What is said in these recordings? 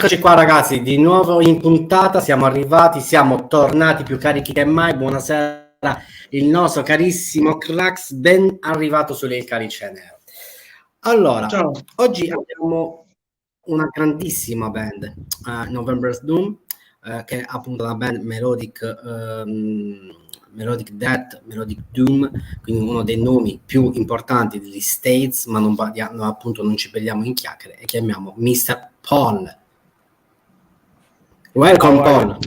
Eccoci qua ragazzi, di nuovo in puntata, siamo arrivati, siamo tornati più carichi che mai. Buonasera, il nostro carissimo Crax, ben arrivato sulle Calice Nero. Allora, Ciao. oggi abbiamo una grandissima band, November's Doom, che è appunto la band Melodic Death, Melodic Doom, quindi uno dei nomi più importanti degli States, ma non parliamo, appunto non ci perdiamo in chiacchiere, e chiamiamo Mr. Paul. Welcome, Paul.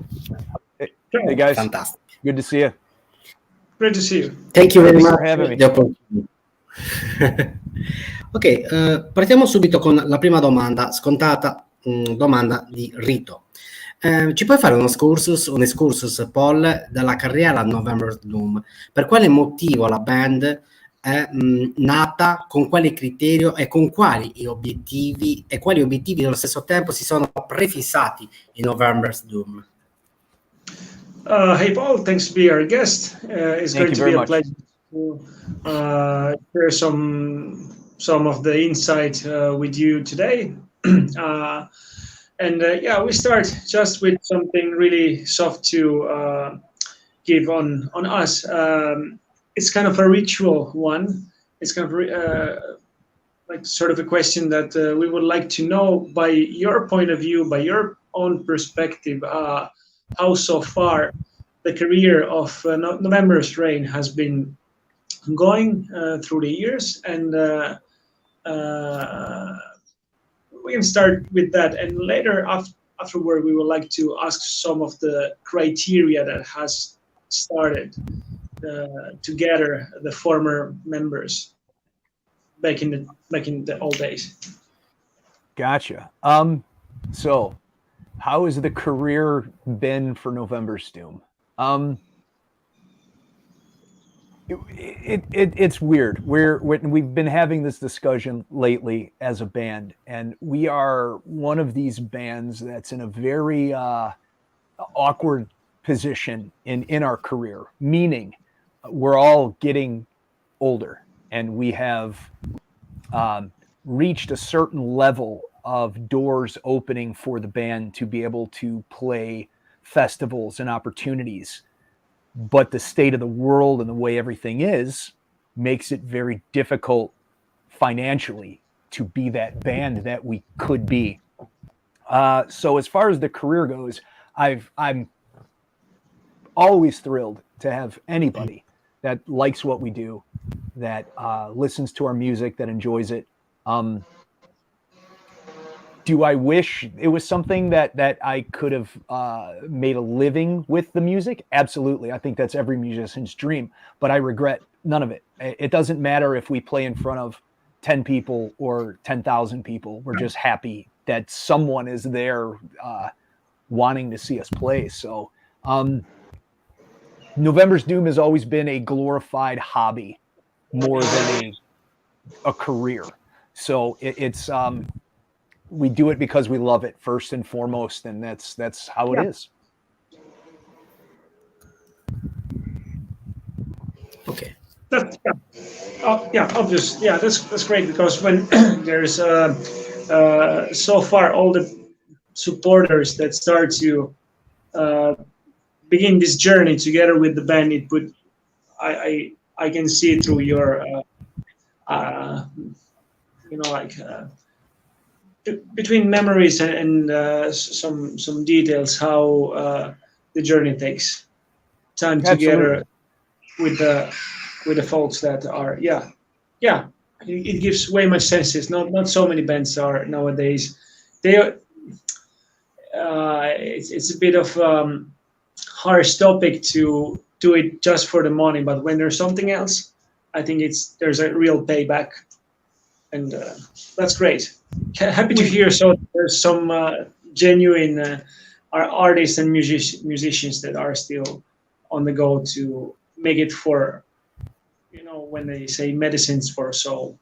Hey guys, Fantastic. good to see you. Great to see you. Thank you very Thanks much for having me. the opportunity. Ok, partiamo subito con la prima domanda, scontata, domanda di rito. Ci puoi fare un excursus, Paul, dalla carriera November Doom? Per quale motivo la band è nata, con quale criterio e con quali obiettivi allo stesso tempo si sono prefissati in November's Doom? Hey Paul, thanks to be our guest. It's Thank going you to very be a much. pleasure to share some of the insight with you today. Yeah, we start just with something really soft to give on us. It's kind of a ritual one. It's kind of like sort of a question that we would like to know by your point of view, by your own perspective, how so far the career of November's Rain has been going through the years, and we can start with that, and later afterward we would like to ask some of the criteria that has started to gather the former members back in the old days. Gotcha. So how has the career been for November's Doom? It's weird. We've been having this discussion lately as a band, and we are one of these bands that's in a very awkward position in our career, meaning we're all getting older, and we have reached a certain level of doors opening for the band to be able to play festivals and opportunities. But the state of the world and the way everything is makes it very difficult financially to be that band that we could be. So as far as the career goes, I'm always thrilled to have anybody that likes what we do, that listens to our music, that enjoys it. Do I wish it was something that I could have made a living with the music? Absolutely. I think that's every musician's dream, but I regret none of it. It doesn't matter if we play in front of 10 people or 10,000 people. We're just happy that someone is there wanting to see us play. So November's Doom has always been a glorified hobby more than a career. So it's we do it because we love it first and foremost, and that's how it is. Okay. Obvious. Yeah, that's great, because when there's so far all the supporters that start to begin this journey together with the band, it would I can see through your between memories and some details how the journey takes time together with the folks that are it gives way much senses. Not so many bands are nowadays. It's a bit of harsh topic to do it just for the money, but when there's something else, I think there's a real payback, and that's great. Happy to hear. So there's some genuine artists and musicians that are still on the go to make it for, when they say medicines for a soul,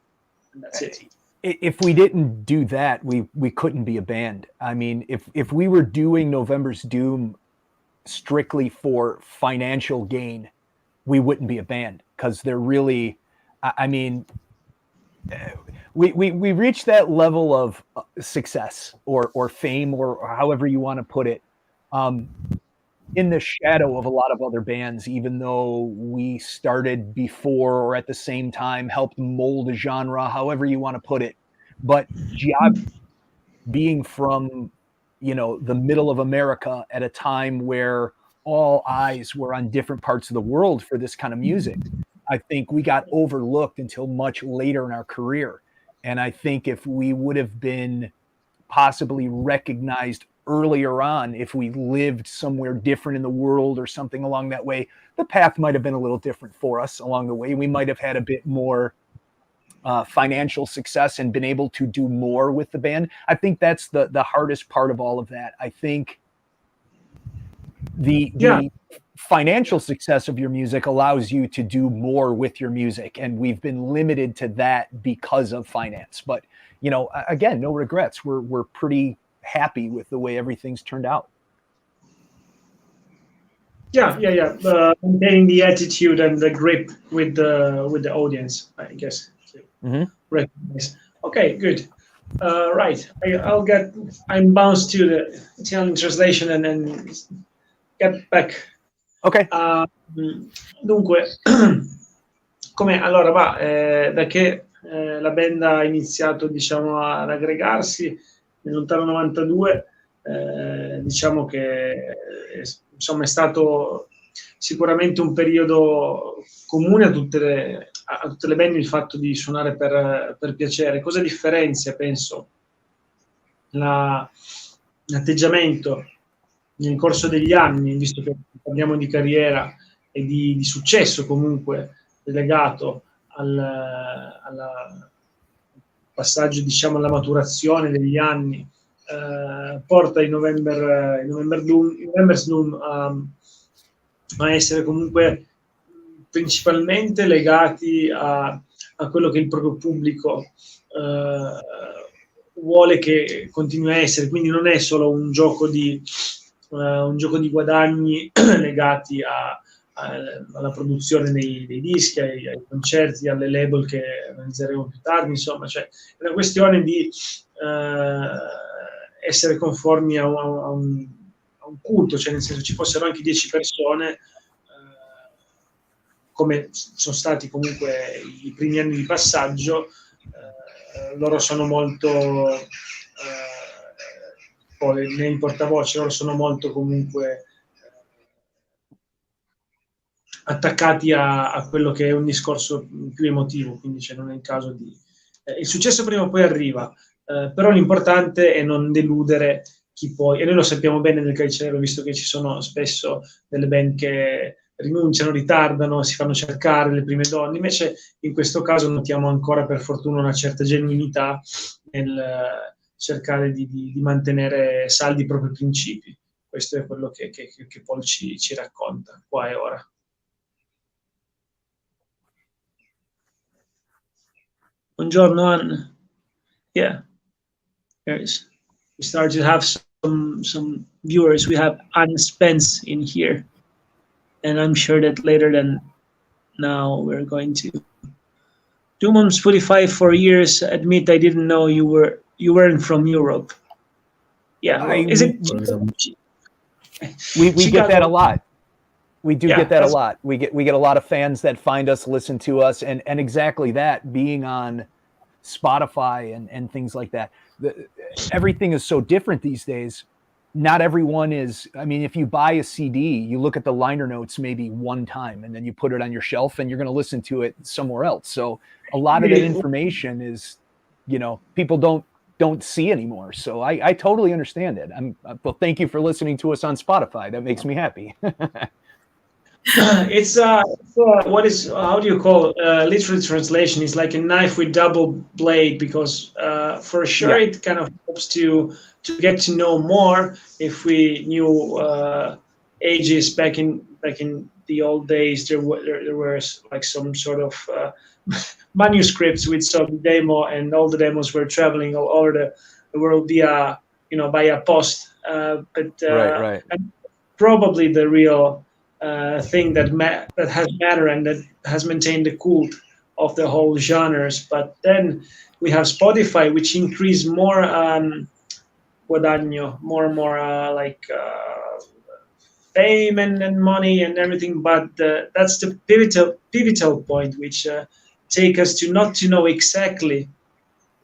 and that's it. If we didn't do that, we couldn't be a band. I mean, if we were doing November's Doom strictly for financial gain, we wouldn't be a band, because they're really, I mean, we reached that level of success or fame or however you want to put it, in the shadow of a lot of other bands, even though we started before or at the same time, helped mold a genre, however you want to put it. But being from, the middle of America at a time where all eyes were on different parts of the world for this kind of music, I think we got overlooked until much later in our career. And I think if we would have been possibly recognized earlier on, if we lived somewhere different in the world or something along that way, the path might have been a little different for us along the way. We might have had a bit more financial success and been able to do more with the band. I think that's the hardest part of all of that. I think the financial success of your music allows you to do more with your music, and we've been limited to that because of finance. But again, no regrets. We're pretty happy with the way everything's turned out. Maintaining the attitude and the grip with the audience, I guess. Recognize. Okay, good. Right. I'm bounced to the Italian translation and then get back. Ok. Dunque, da che la band ha iniziato, diciamo, ad aggregarsi nel lontano 92, diciamo che insomma è stato sicuramente un periodo comune a tutte le band, il fatto di suonare per piacere. Cosa differenzia, penso, l'atteggiamento nel corso degli anni, visto che parliamo di carriera e di successo comunque legato al passaggio, diciamo, alla maturazione degli anni, porta i November's Doom a essere comunque principalmente legati a quello che il proprio pubblico vuole che continui a essere. Quindi non è solo un gioco di guadagni legati alla produzione dei dischi, ai concerti, alle label che analizzeremo più tardi. Insomma, cioè, è una questione di essere conformi a un culto, cioè nel senso, ci fossero anche 10 persone, come sono stati comunque i primi anni di passaggio, loro sono molto nei portavoce, loro sono molto comunque attaccati a quello che è un discorso più emotivo, quindi non è il caso di... il successo prima o poi arriva, però l'importante è non deludere chi poi... E noi lo sappiamo bene nel Calice Nero, visto che ci sono spesso delle band che rinunciano, ritardano, si fanno cercare le prime donne. Invece in questo caso notiamo ancora, per fortuna, una certa genuinità nel cercare di mantenere saldi i propri principi. Questo è quello che Paul ci racconta qua e ora. Buongiorno, Anne. Yeah, we started to have some viewers. We have Anne Spence in here, and I'm sure that later than now we're going to. Doom Spotify for years. Admit I didn't know you weren't from Europe. Yeah, well, we get that a lot. We do get that a lot. We get a lot of fans that find us, listen to us, and exactly that, being on Spotify and things like that. Everything is so different these days. Not everyone is. I mean, if you buy a CD, you look at the liner notes maybe one time, and then you put it on your shelf, and you're going to listen to it somewhere else. So a lot of that information is, people don't see anymore. So I totally understand it. Well, thank you for listening to us on Spotify. That makes me happy. It's what is, how do you call it? Literal translation is like a knife with double blade, because for sure it kind of helps to get to know more. If we knew ages back in the old days, there were like some sort of manuscripts with some demo, and all the demos were traveling all over the world via post. Right. And probably the real thing that has mattered and that has maintained the cult of the whole genres. But then we have Spotify, which increase more guadagno, more and more fame and money and everything. But that's the pivotal point, which take us to not to know exactly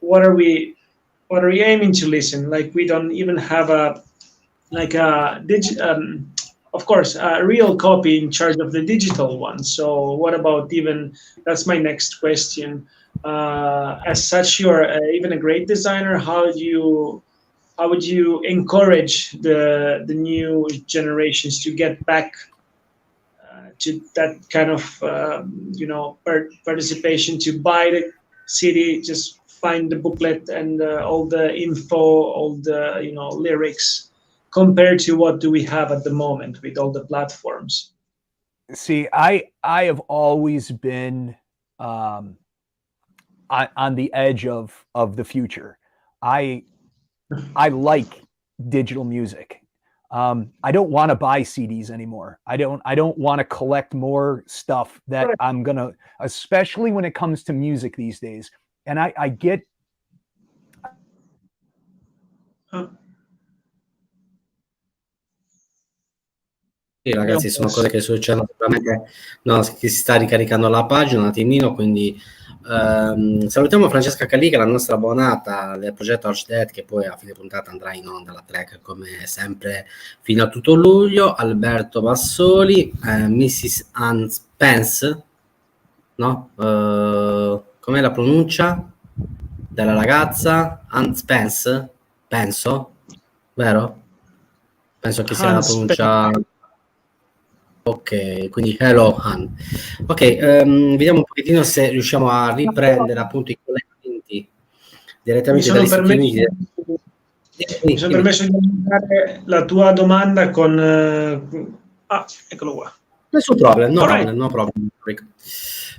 what are we aiming to listen. Like we don't even have a real copy in charge of the digital one. So what about that's my next question. As such, you're even a great designer. How would you encourage the new generations to get back to that kind of participation, to buy the CD, just find the booklet and all the info, all the lyrics, compared to what do we have at the moment with all the platforms? See, I have always been on the edge of the future. I like digital music. I don't want to buy CDs anymore. I don't want to collect more stuff that I'm gonna, especially when it comes to music these days. And I get. Sì, ragazzi, sono cose che succedono sicuramente. No, si sta ricaricando la pagina un attimino, quindi salutiamo Francesca Calica, la nostra abbonata del progetto Archdead, che poi a fine puntata andrà in onda la track come sempre fino a tutto luglio. Alberto Bassoli, Mrs. Ann Spence, no? Com'è la pronuncia della ragazza? Ann Spence, penso, vero? Penso che sia la pronuncia. Ok, quindi hello Han. Ok, vediamo un pochettino se riusciamo a riprendere appunto i collegamenti direttamente dagli Stati Uniti. Mi sono permesso di commentare la tua domanda con... eccolo qua. Nessun problem, no problem.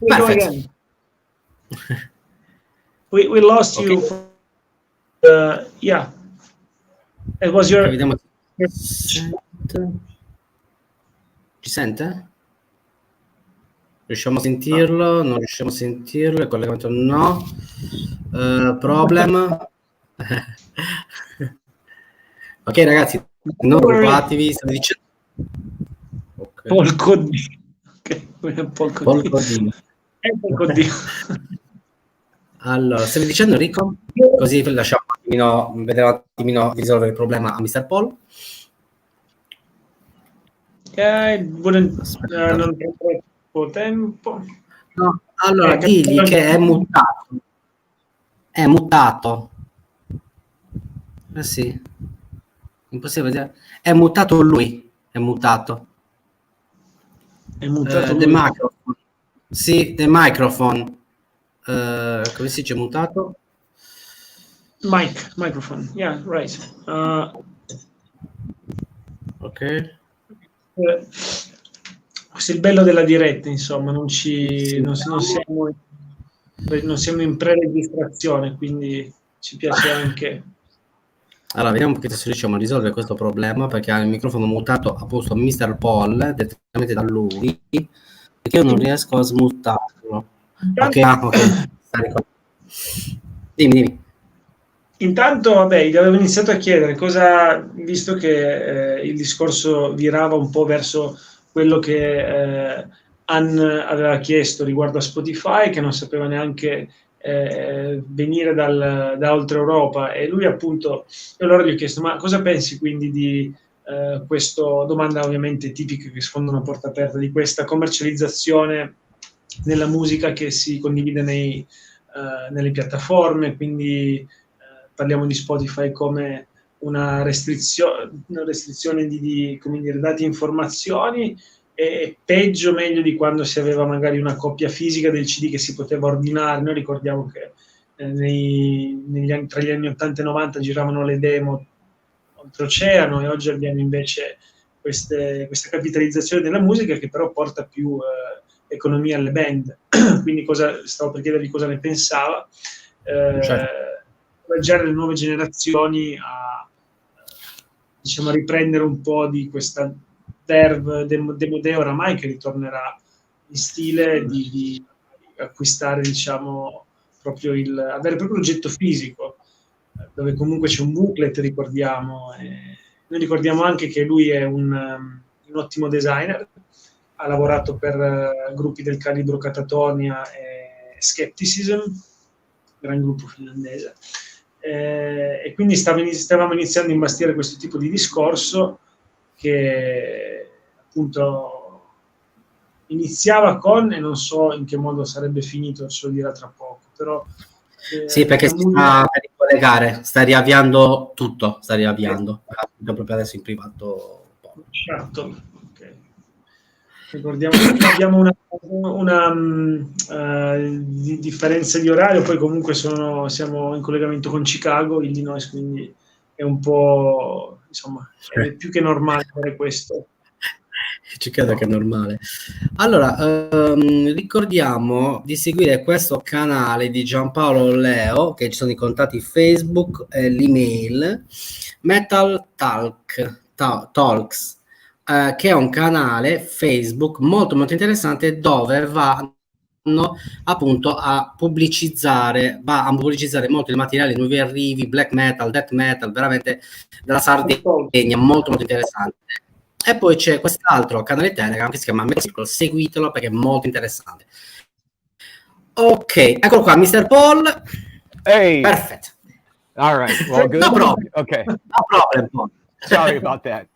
Perfect. We lost you. Yeah. It was your... Vediamo. Ci sente? Riusciamo a sentirlo? Non riusciamo a sentirlo. Il collegamento no. Problem. Ok, ragazzi, non preoccupatevi. Stavo dicendo. Okay. Polcodino. Allora, stavi dicendo Enrico? Così lasciamo un attimino, vedremo un attimino di risolvere il problema a Mr. Paul. Non troppo tempo. No, allora digli che è mutato. È mutato. Sì. Impossibile vedere. È mutato lui. È mutato. È mutato the microphone. Sì, the microphone. Come si dice mutato? Microphone. Yeah, right. Ok. Questo è il bello della diretta, insomma, non siamo in pre-registrazione, quindi ci piace anche. Allora, vediamo un pochettino se riusciamo a risolvere questo problema, perché ha il microfono mutato a posto Mr. Paul, direttamente da lui, perché io non riesco a smutarlo. Ok. Dimmi. Intanto, vabbè, gli avevo iniziato a chiedere cosa, visto che il discorso virava un po' verso quello che Ann aveva chiesto riguardo a Spotify, che non sapeva neanche venire da oltre Europa, e lui appunto, e allora gli ho chiesto: ma cosa pensi quindi di questa domanda ovviamente tipica che sfonda una porta aperta, di questa commercializzazione della musica che si condivide nelle piattaforme, quindi parliamo di Spotify come una restrizione di come dire, dati informazioni, e peggio meglio di quando si aveva magari una copia fisica del CD che si poteva ordinare. Noi ricordiamo che tra gli anni 80 e 90 giravano le demo oltreoceano, e oggi abbiamo invece questa capitalizzazione della musica che però porta più economia alle band. Quindi stavo per chiedergli cosa ne pensava. Incoraggiare le nuove generazioni a riprendere un po' di questa verve demodè oramai, che ritornerà in stile di acquistare, diciamo, avere proprio l'oggetto fisico, dove comunque c'è un booklet, ricordiamo. Noi ricordiamo anche che lui è un ottimo designer, ha lavorato per gruppi del calibro Catatonia e Skepticism, gran gruppo finlandese, e quindi stavamo iniziando a imbastire questo tipo di discorso che appunto iniziava con, e non so in che modo sarebbe finito, ce lo dirà tra poco, però sì, perché si sta per ricollegare, sta riavviando tutto, proprio adesso in privato. Certo. Okay. Ricordiamo che abbiamo una differenza di orario, poi comunque siamo in collegamento con Chicago, Illinois, quindi è un po', insomma, è più che normale fare questo. Ci credo che è normale. Allora, ricordiamo di seguire questo canale di Giampaolo Leo, che ci sono i contatti Facebook e l'email, Metal Talks, che è un canale Facebook molto molto interessante, dove vanno appunto a pubblicizzare molti materiali, nuovi arrivi, black metal, death metal, veramente della Sardegna, molto molto interessante. E poi c'è quest'altro canale Telegram che si chiama Melodic, seguitelo perché è molto interessante. Ok, eccolo qua, Mr. Paul. Hey. Perfect. All right. Well, good. No problem. Okay. No problem, Paul. Sorry about that.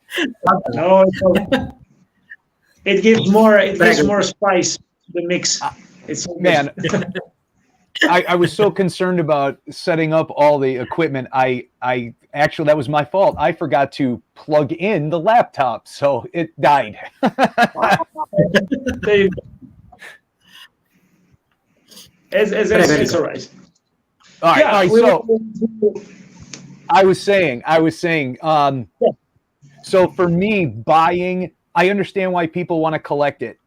No, it gives more spice to the mix. It's so man. I was so concerned about setting up all the equipment. I actually, that was my fault. I forgot to plug in the laptop, so it died. It's all right. All right. So I was saying, so for me, buying, I understand why people want to collect it,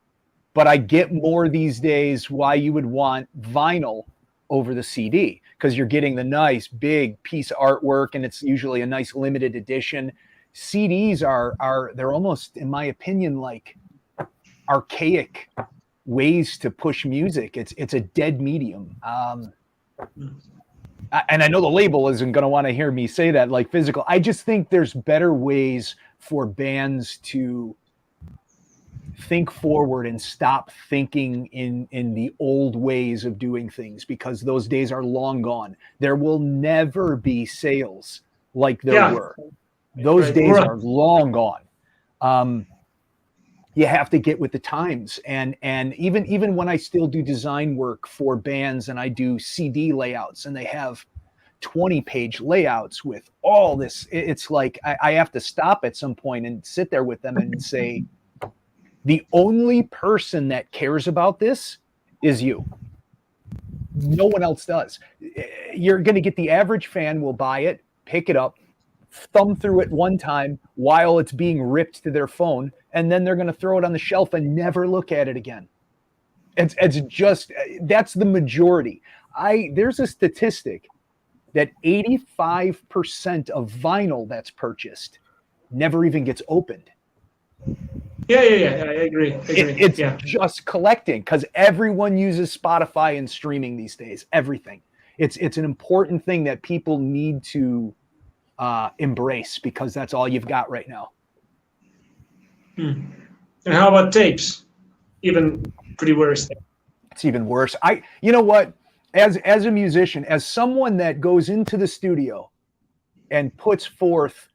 but I get more these days why you would want vinyl over the CD, because you're getting the nice big piece of artwork, and it's usually a nice limited edition. CDs they're almost, in my opinion, like archaic ways to push music. It's a dead medium. And I know the label isn't going to want to hear me say that, like physical. I just think there's better ways for bands to think forward and stop thinking in the old ways of doing things, because those days are long gone. There will never be sales like there were. Those days are long gone. You have to get with the times. And even when I still do design work for bands and I do CD layouts and they have 20-page layouts with all this, it's like I have to stop at some point and sit there with them and say, the only person that cares about this is you. No one else does. You're going to get the average fan will buy it, pick it up, thumb through it one time while it's being ripped to their phone, and then they're going to throw it on the shelf and never look at it again. It's just, that's the majority. There's a statistic that 85% of vinyl that's purchased never even gets opened. Yeah, I agree. It's just collecting, because everyone uses Spotify and streaming these days. Everything. It's an important thing that people need to embrace, because that's all you've got right now. And how about tapes? Even pretty worse. It's even worse. You know what? As a musician, as someone that goes into the studio and puts forth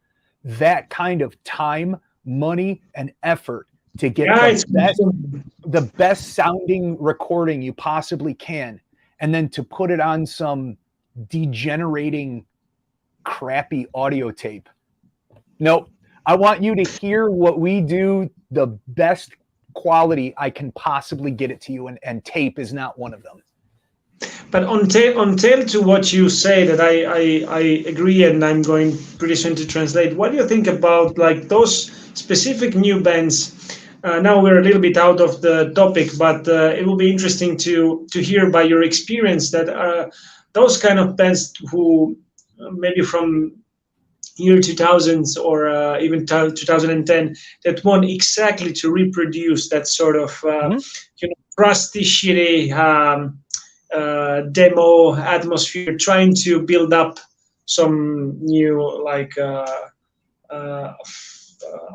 that kind of time, money, and effort to get the best sounding recording you possibly can, and then to put it on some degenerating crappy audio tape. Nope. I want you to hear what we do, the best quality I can possibly get it to you, and tape is not one of them. But on tail to what you say, that I agree, and I'm going pretty soon to translate. What do you think about like those specific new bands? Now we're a little bit out of the topic, but it will be interesting to hear by your experience that those kind of bands who maybe from year 2000s or even 2010 that want exactly to reproduce that sort of rusty, shitty demo atmosphere, trying to build up some new, like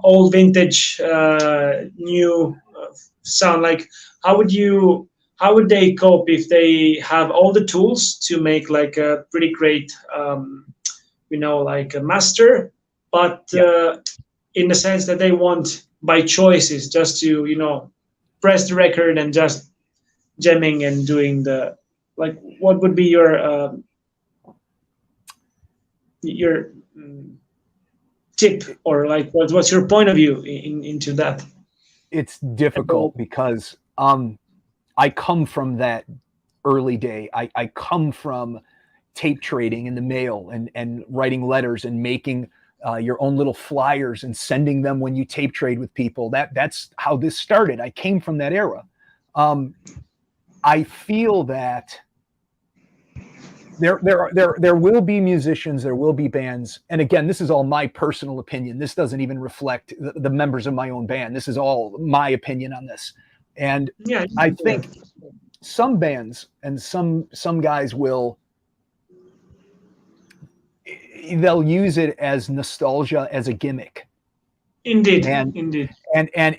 old vintage new sound. Like, how would they cope if they have all the tools to make like a pretty great like a master, but in the sense that they want by choices just to press the record and just jamming and doing the, like, what would be your tip, or like what's your point of view into that? It's difficult because I come from that early day. I come from tape trading in the mail and writing letters and making your own little flyers and sending them when you tape trade with people. That's how this started. I came from that era. I feel that there will be musicians, there will be bands, and again, this is all my personal opinion. This doesn't even reflect the members of my own band. This is all my opinion on this. And I think some bands and some guys they'll use it as nostalgia, as a gimmick. Indeed. And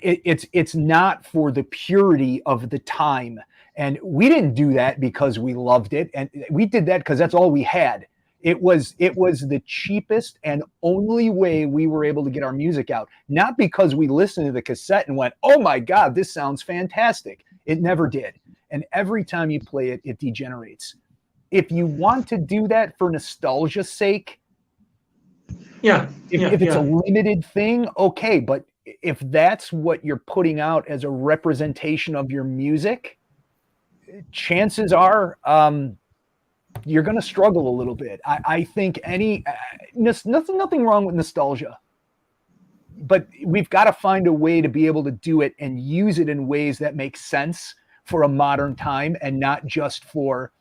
it's not for the purity of the time. And we didn't do that because we loved it, and we did that because that's all we had. It was the cheapest and only way we were able to get our music out. Not because we listened to the cassette and went, "Oh my God, this sounds fantastic." It never did. And every time you play it, it degenerates. If you want to do that for nostalgia's sake, if it's a limited thing, okay. But if that's what you're putting out as a representation of your music, chances are you're going to struggle a little bit. I think nothing wrong with nostalgia, but we've got to find a way to be able to do it and use it in ways that make sense for a modern time, and not just for,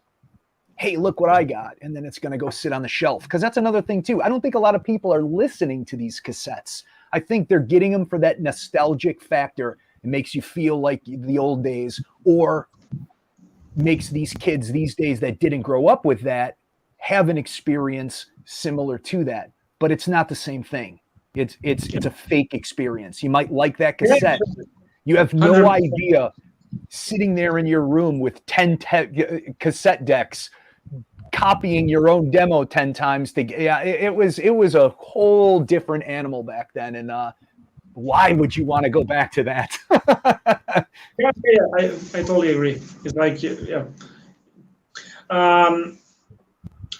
hey, look what I got, and then it's going to go sit on the shelf. Because that's another thing too. I don't think a lot of people are listening to these cassettes. I think they're getting them for that nostalgic factor. It makes you feel like the old days, or makes these kids these days that didn't grow up with that have an experience similar to that. But it's not the same thing. It's a fake experience. You might like that cassette. You have no idea, sitting there in your room with 10 cassette decks, copying your own demo 10 times. It was a whole different animal back then. And why would you want to go back to that? I totally agree. It's like,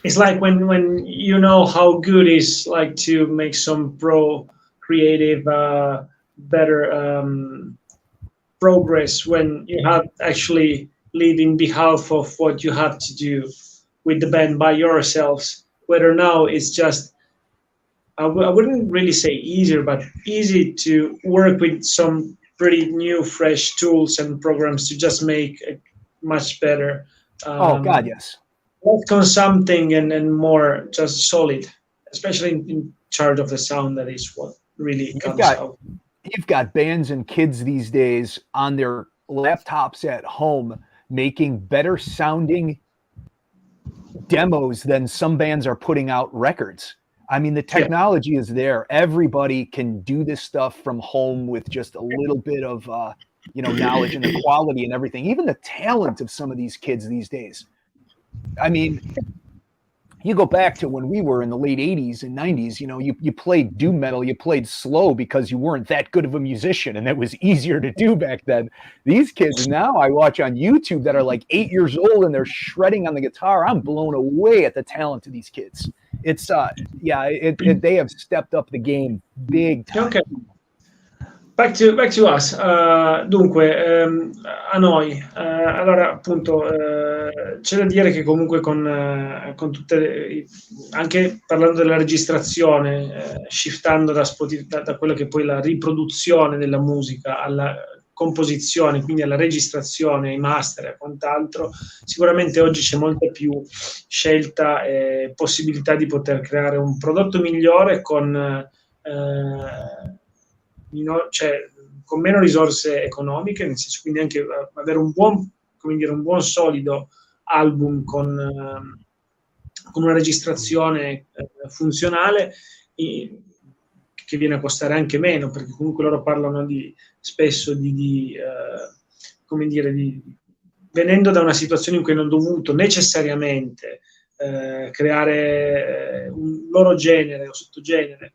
it's like when you know how good it's like to make some creative, better progress, when you have actually live in behalf of what you have to do with the band by yourselves. Whether now it's just, I wouldn't really say easier, but easy to work with some pretty new, fresh tools and programs to just make it much better. Oh God, yes. Less consumpting and more just solid, especially in charge of the sound. That is what really comes out. You've got bands and kids these days on their laptops at home making better sounding demos than some bands are putting out records. I mean, the technology is there. Everybody can do this stuff from home with just a little bit of, knowledge, and the quality and everything. Even the talent of some of these kids these days. I mean, you go back to when we were in the late 80s and 90s, you played doom metal, you played slow because you weren't that good of a musician, and it was easier to do back then. These kids now I watch on YouTube that are like 8 years old and they're shredding on the guitar. I'm blown away at the talent of these kids. It's they have stepped up the game big time. Okay. Back to us. Dunque, a noi. Allora, appunto, c'è da dire che comunque con tutte, anche parlando della registrazione, shiftando da quello che poi la riproduzione della musica alla composizione, quindi alla registrazione, ai master e quant'altro, sicuramente oggi c'è molta più scelta e possibilità di poter creare un prodotto migliore con con meno risorse economiche, nel senso, quindi anche avere un buon, come dire, un buon solido album con una registrazione funzionale, che viene a costare anche meno, perché comunque loro parlano spesso come dire, venendo da una situazione in cui hanno dovuto necessariamente creare un loro genere o sottogenere,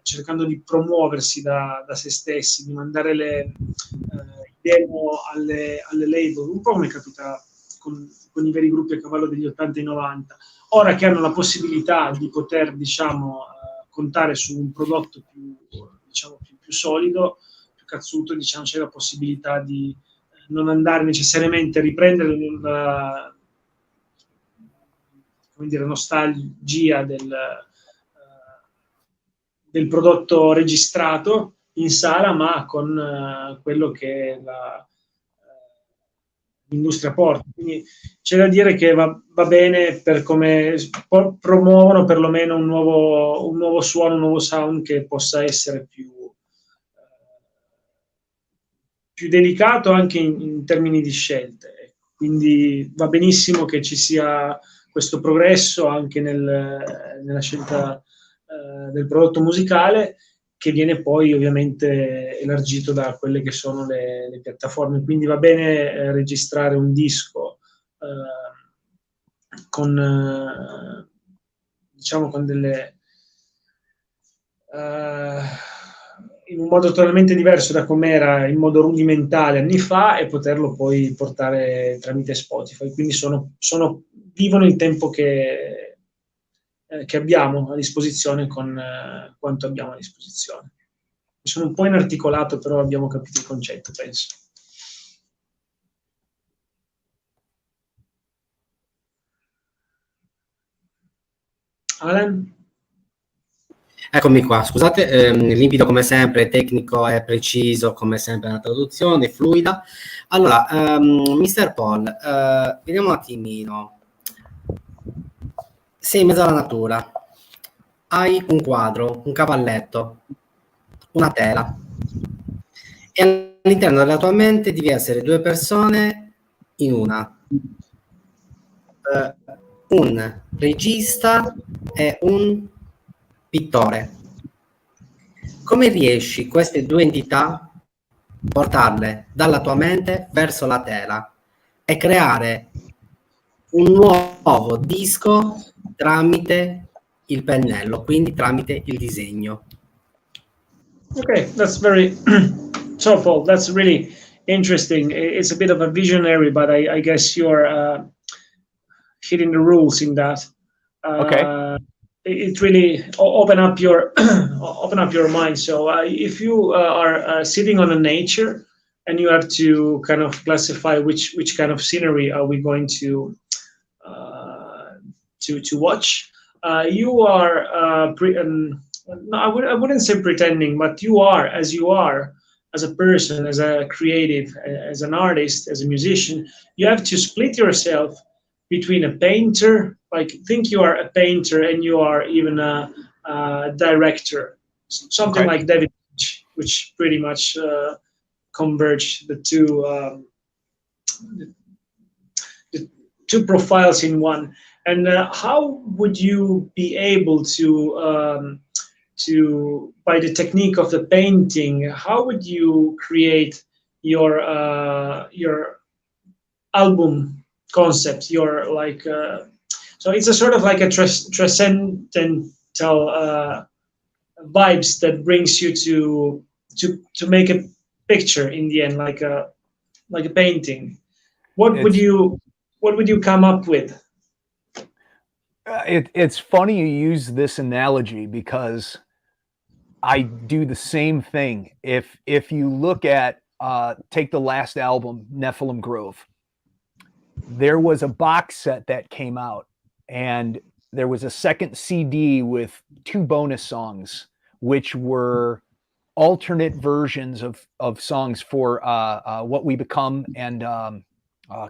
cercando di promuoversi da se stessi, di mandare i demo alle label, un po' come capita con i veri gruppi a cavallo degli 80 e 90. Ora che hanno la possibilità di poter, diciamo, contare su un prodotto più solido, più cazzuto, diciamo, c'è la possibilità di non andare necessariamente a riprendere come dire, nostalgia del prodotto registrato in sala, ma con quello che l'industria porta. Quindi c'è da dire che va bene per come promuovono perlomeno un nuovo suono, un nuovo sound che possa essere più delicato anche in termini di scelte. Quindi va benissimo che ci sia questo progresso anche nella scelta del prodotto musicale, che viene poi ovviamente elargito da quelle che sono le piattaforme. Quindi va bene registrare un disco diciamo con delle in un modo totalmente diverso da com'era in modo rudimentale anni fa, e poterlo poi portare tramite Spotify. Quindi vivono il tempo che abbiamo a disposizione con quanto abbiamo a disposizione. Mi sono un po' inarticolato, però abbiamo capito il concetto, penso. Alan? Eccomi qua, scusate, limpido come sempre, tecnico e preciso come sempre la traduzione, fluida. Allora, Mr. Paul, vediamo un attimino. Sei in mezzo alla natura, hai un quadro, un cavalletto, una tela, e all'interno della tua mente devi essere due persone in una. Un regista e un pittore. Come riesci queste due entità a portarle dalla tua mente verso la tela e creare un nuovo disco tramite il pennello, quindi tramite il disegno? Okay, that's very so Paul, that's really interesting. It's a bit of a visionary, but I guess you're hitting the rules in that. Okay. It really open up your mind. So if you are sitting on a nature and you have to kind of classify which kind of scenery are we going to watch, you are no, I wouldn't say pretending, but you are as a person, as a creative, as an artist, as a musician. You have to split yourself between a painter, like think you are a painter and you are even a director, something Okay. like David, which pretty much converge the two profiles in one. And how would you be able to by the technique of the painting, how would you create your album concept, your like so it's a sort of like a transcendental vibes that brings you to make a picture in the end, like a painting. What would you come up with? It's funny you use this analogy because I do the same thing. If you look at take the last album, Nephilim Grove, there was a box set that came out, and there was a second CD with 2 bonus songs, which were alternate versions of songs for What We Become and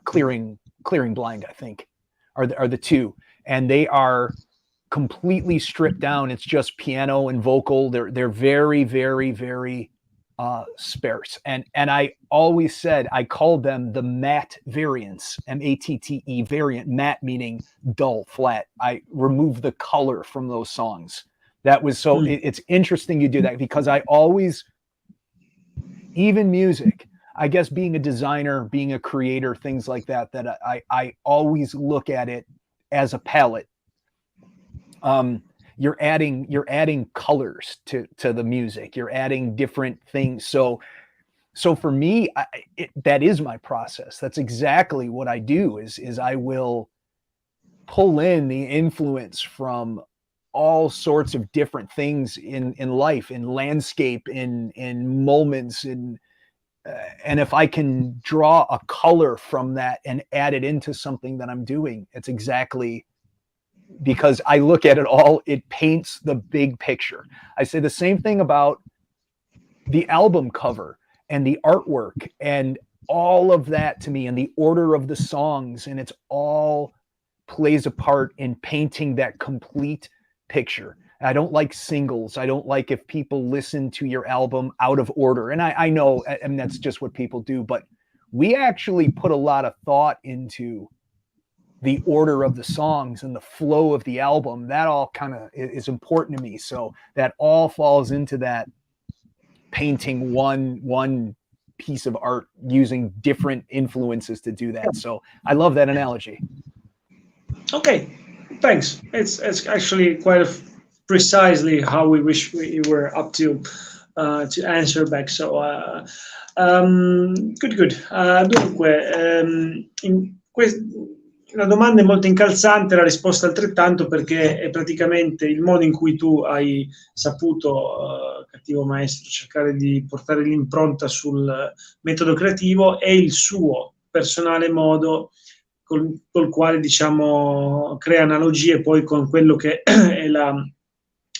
Clearing Blind, I think, are the 2, and they are completely stripped down. It's just piano and vocal. They're very, very, very sparse. And I always said, I called them the matte variants, M-A-T-T-E variant, matte meaning dull, flat. I removed the color from those songs. That was so, it's interesting you do that, because I always, even music, I guess being a designer, being a creator, things like that, that I always look at it as a palette. You're adding colors to the music. You're adding different things. So for me, that is my process. That's exactly what I do. Is I will pull in the influence from all sorts of different things in life, in landscape, in moments, and if I can draw a color from that and add it into something that I'm doing, it's exactly, because I look at it all, it paints the big picture. I say the same thing about the album cover and the artwork and all of that to me, and the order of the songs, and it's all plays a part in painting that complete picture. I don't like singles. I don't like if people listen to your album out of order. And I know, and that's just what people do, but we actually put a lot of thought into the order of the songs and the flow of the album. That all kind of is important to me. So that all falls into that painting one piece of art using different influences to do that. So I love that analogy. Okay, thanks. It's actually quite precisely how we wish we were up to answer back. So good. Dunque, la domanda è molto incalzante, la risposta altrettanto, perché è praticamente il modo in cui tu hai saputo, cattivo maestro, cercare di portare l'impronta sul metodo creativo, e il suo personale modo col quale, diciamo, crea analogie poi con quello che è la,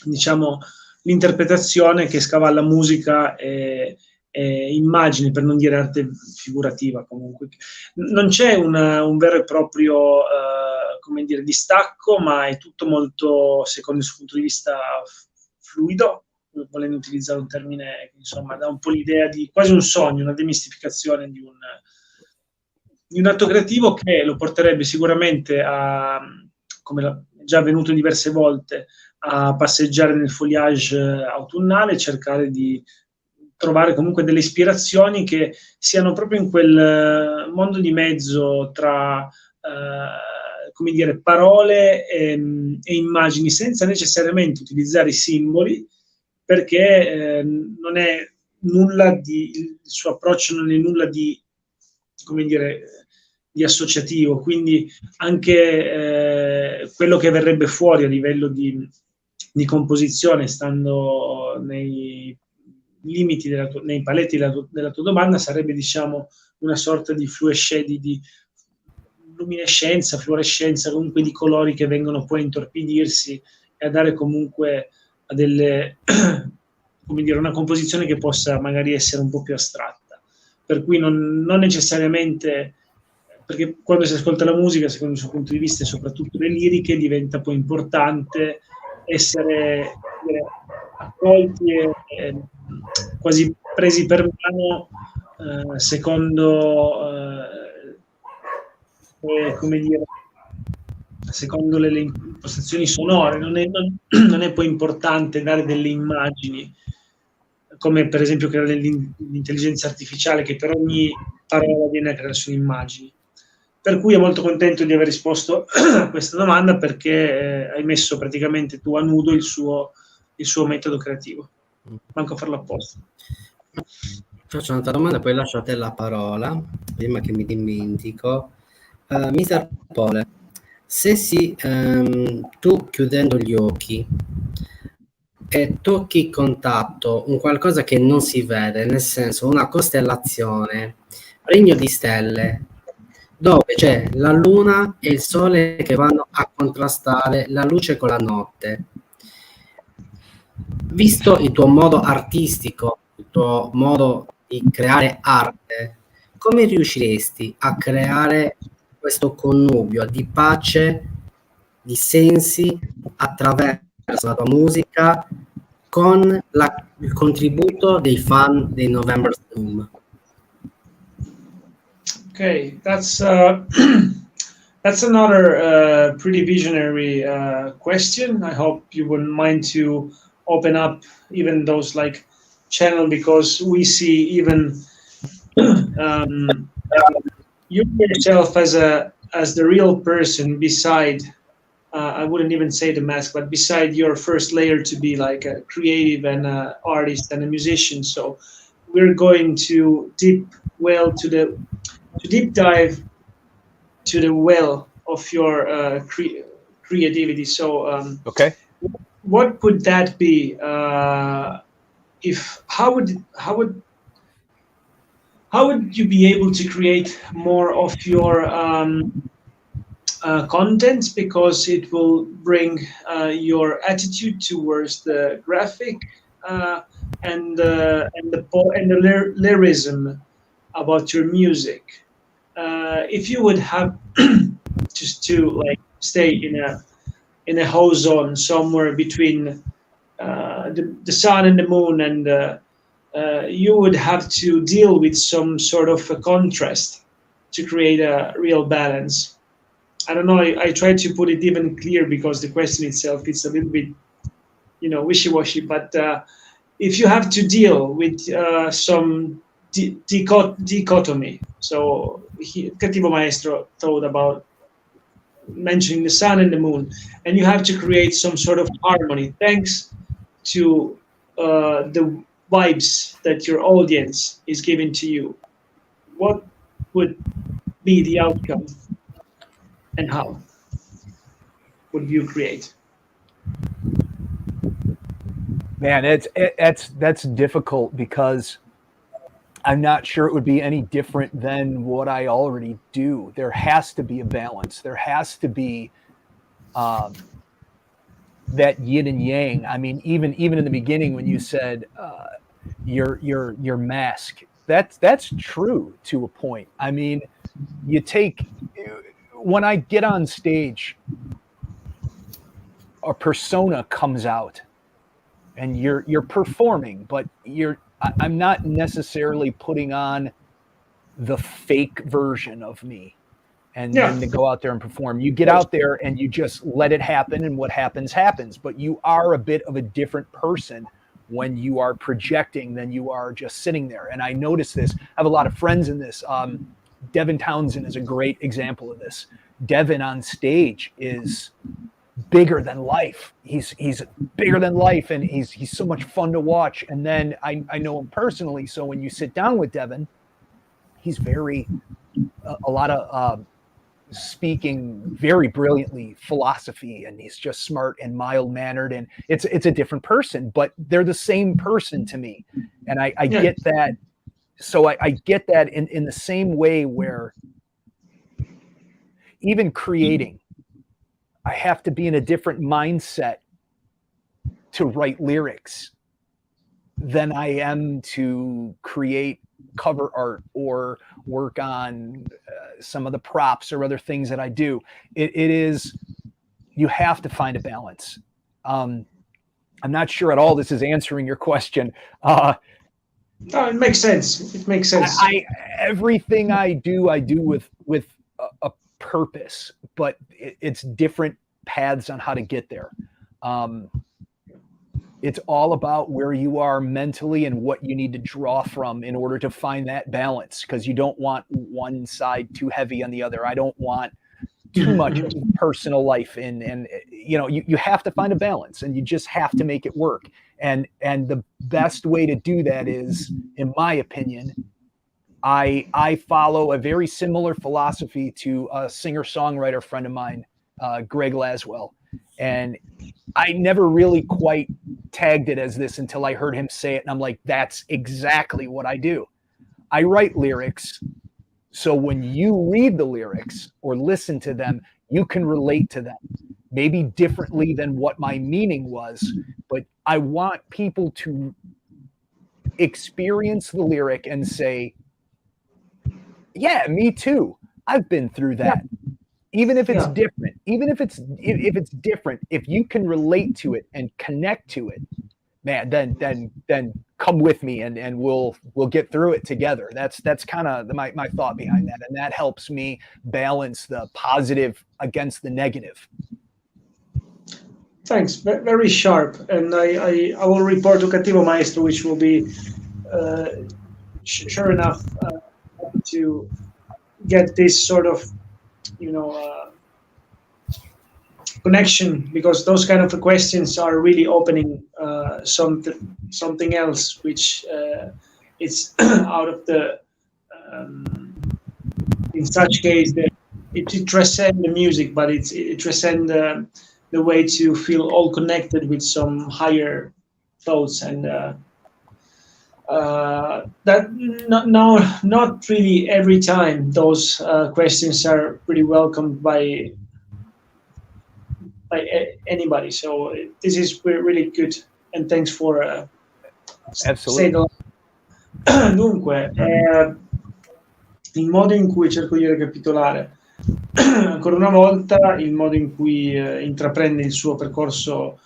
diciamo, l'interpretazione che scavalla musica e immagini, per non dire arte figurativa. Comunque non c'è un vero e proprio come dire, distacco, ma è tutto molto, secondo il suo punto di vista, fluido, volendo utilizzare un termine che, insomma, dà un po' l'idea di quasi un sogno, una demistificazione di un atto creativo che lo porterebbe sicuramente a, come è già avvenuto diverse volte, a passeggiare nel foliage autunnale, cercare di trovare comunque delle ispirazioni che siano proprio in quel mondo di mezzo tra come dire, parole e immagini, senza necessariamente utilizzare i simboli, perché non è nulla di, il suo approccio non è nulla di, come dire, di associativo. Quindi anche quello che verrebbe fuori a livello di composizione, stando nei limiti nei paletti della tua domanda, sarebbe, diciamo, una sorta di di luminescenza, fluorescenza, comunque di colori che vengono poi a intorpidirsi e a dare comunque a delle come dire, una composizione che possa magari essere un po' più astratta. Per cui non necessariamente, perché quando si ascolta la musica, secondo il suo punto di vista, e soprattutto le liriche, diventa poi importante essere accolti e quasi presi per mano secondo come dire, secondo le impostazioni sonore. Non è poi importante dare delle immagini, come per esempio creare l'intelligenza artificiale, che per ogni parola viene a crearsi un'immagine. Per cui è molto contento di aver risposto a questa domanda, perché hai messo praticamente tu a nudo il suo metodo creativo. Manco a farlo apposta. Faccio un'altra domanda, poi lascio a te la parola, prima che mi dimentico. Mister Pole, se tu, chiudendo gli occhi e tocchi contatto un qualcosa che non si vede, nel senso una costellazione, regno di stelle, dove c'è la luna e il sole che vanno a contrastare la luce con la notte, visto il tuo modo artistico, il tuo modo di creare arte, come riusciresti a creare questo connubio di pace, di sensi attraverso la tua musica, con la il contributo dei fan dei November Doom. Okay, that's that's another pretty visionary question. I hope you wouldn't mind to open up even those like channel, because we see even you yourself as the real person beside. I wouldn't even say the mask, but beside your first layer to be like a creative and an artist and a musician. So we're going to deep dive to the well of your creativity. So Okay. what would that be? How would you be able to create more of your content, because it will bring your attitude towards the graphic and the lyricism about your music. If you would have just to like stay in a whole zone somewhere between the sun and the moon, and you would have to deal with some sort of a contrast to create a real balance. I don't know. I tried to put it even clear, because the question itself is a little bit, wishy-washy. But if you have to deal with some dichotomy, so Cattivo Maestro thought about mentioning the sun and the moon, and you have to create some sort of harmony thanks to the vibes that your audience is giving to you. What would be the outcome? And how would you create? Man, that's difficult, because I'm not sure it would be any different than what I already do. There has to be a balance. There has to be that yin and yang. I mean, even in the beginning when you said your mask, that's true to a point. I mean, when I get on stage, a persona comes out, and you're performing, but I'm not necessarily putting on the fake version of me and then to go out there and perform. You get out there and you just let it happen, and what happens happens. But you are a bit of a different person when you are projecting than you are just sitting there. And I notice this. I have a lot of friends in this. Devin Townsend is a great example of this. Devin on stage is bigger than life. He's bigger than life, and he's so much fun to watch. And then I know him personally, so when you sit down with Devin, he's a lot of speaking very brilliantly philosophy, and he's just smart and mild mannered, and it's a different person, but they're the same person to me. And I get that. So I get that in the same way where even creating, I have to be in a different mindset to write lyrics than I am to create cover art or work on some of the props or other things that I do. It is, you have to find a balance. I'm not sure at all this is answering your question. No, it makes sense. It makes sense. Everything I do with a purpose, but it's different paths on how to get there. It's all about where you are mentally and what you need to draw from in order to find that balance, because you don't want one side too heavy on the other. I don't want too much personal life and you have to find a balance, and you just have to make it work. And the best way to do that is, in my opinion, I follow a very similar philosophy to a singer-songwriter friend of mine, Greg Laswell. And I never really quite tagged it as this until I heard him say it. And I'm like, that's exactly what I do. I write lyrics, so when you read the lyrics or listen to them, you can relate to them, maybe differently than what my meaning was. But I want people to experience the lyric and say, yeah, me too. I've been through that. Even if it's different, if you can relate to it and connect to it, man, then come with me and we'll get through it together. That's kind of my thought behind that, and that helps me balance the positive against the negative. Thanks, very sharp. And I will report to Cattivo Maestro, which will be sure enough to get this sort of, connection, because those kind of questions are really opening something else, which it's out of the. In such case, it transcends the music, but it transcends the way to feel all connected with some higher thoughts, and that not really every time those questions are pretty welcomed by anybody. So this is really good, and thanks for Absolutely. Dunque, il modo in cui cerco di ricapitolare ancora una volta il modo in cui intraprende il suo percorso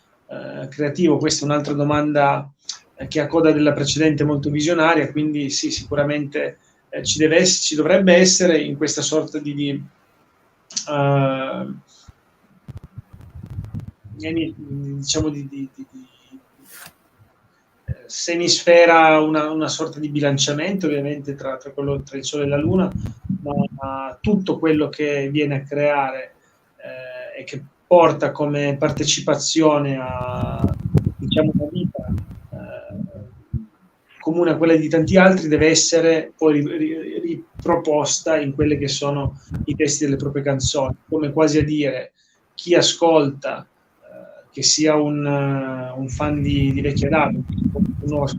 creativo. Questa è un'altra domanda che a coda della precedente molto visionaria, quindi sì, sicuramente ci dovrebbe essere in questa sorta di semisfera, una sorta di bilanciamento ovviamente tra il Sole e la Luna, ma tutto quello che viene a creare e che porta come partecipazione a una vita comune a quella di tanti altri deve essere poi riproposta in quelle che sono i testi delle proprie canzoni, come quasi a dire: chi ascolta, che sia un fan di vecchia data, una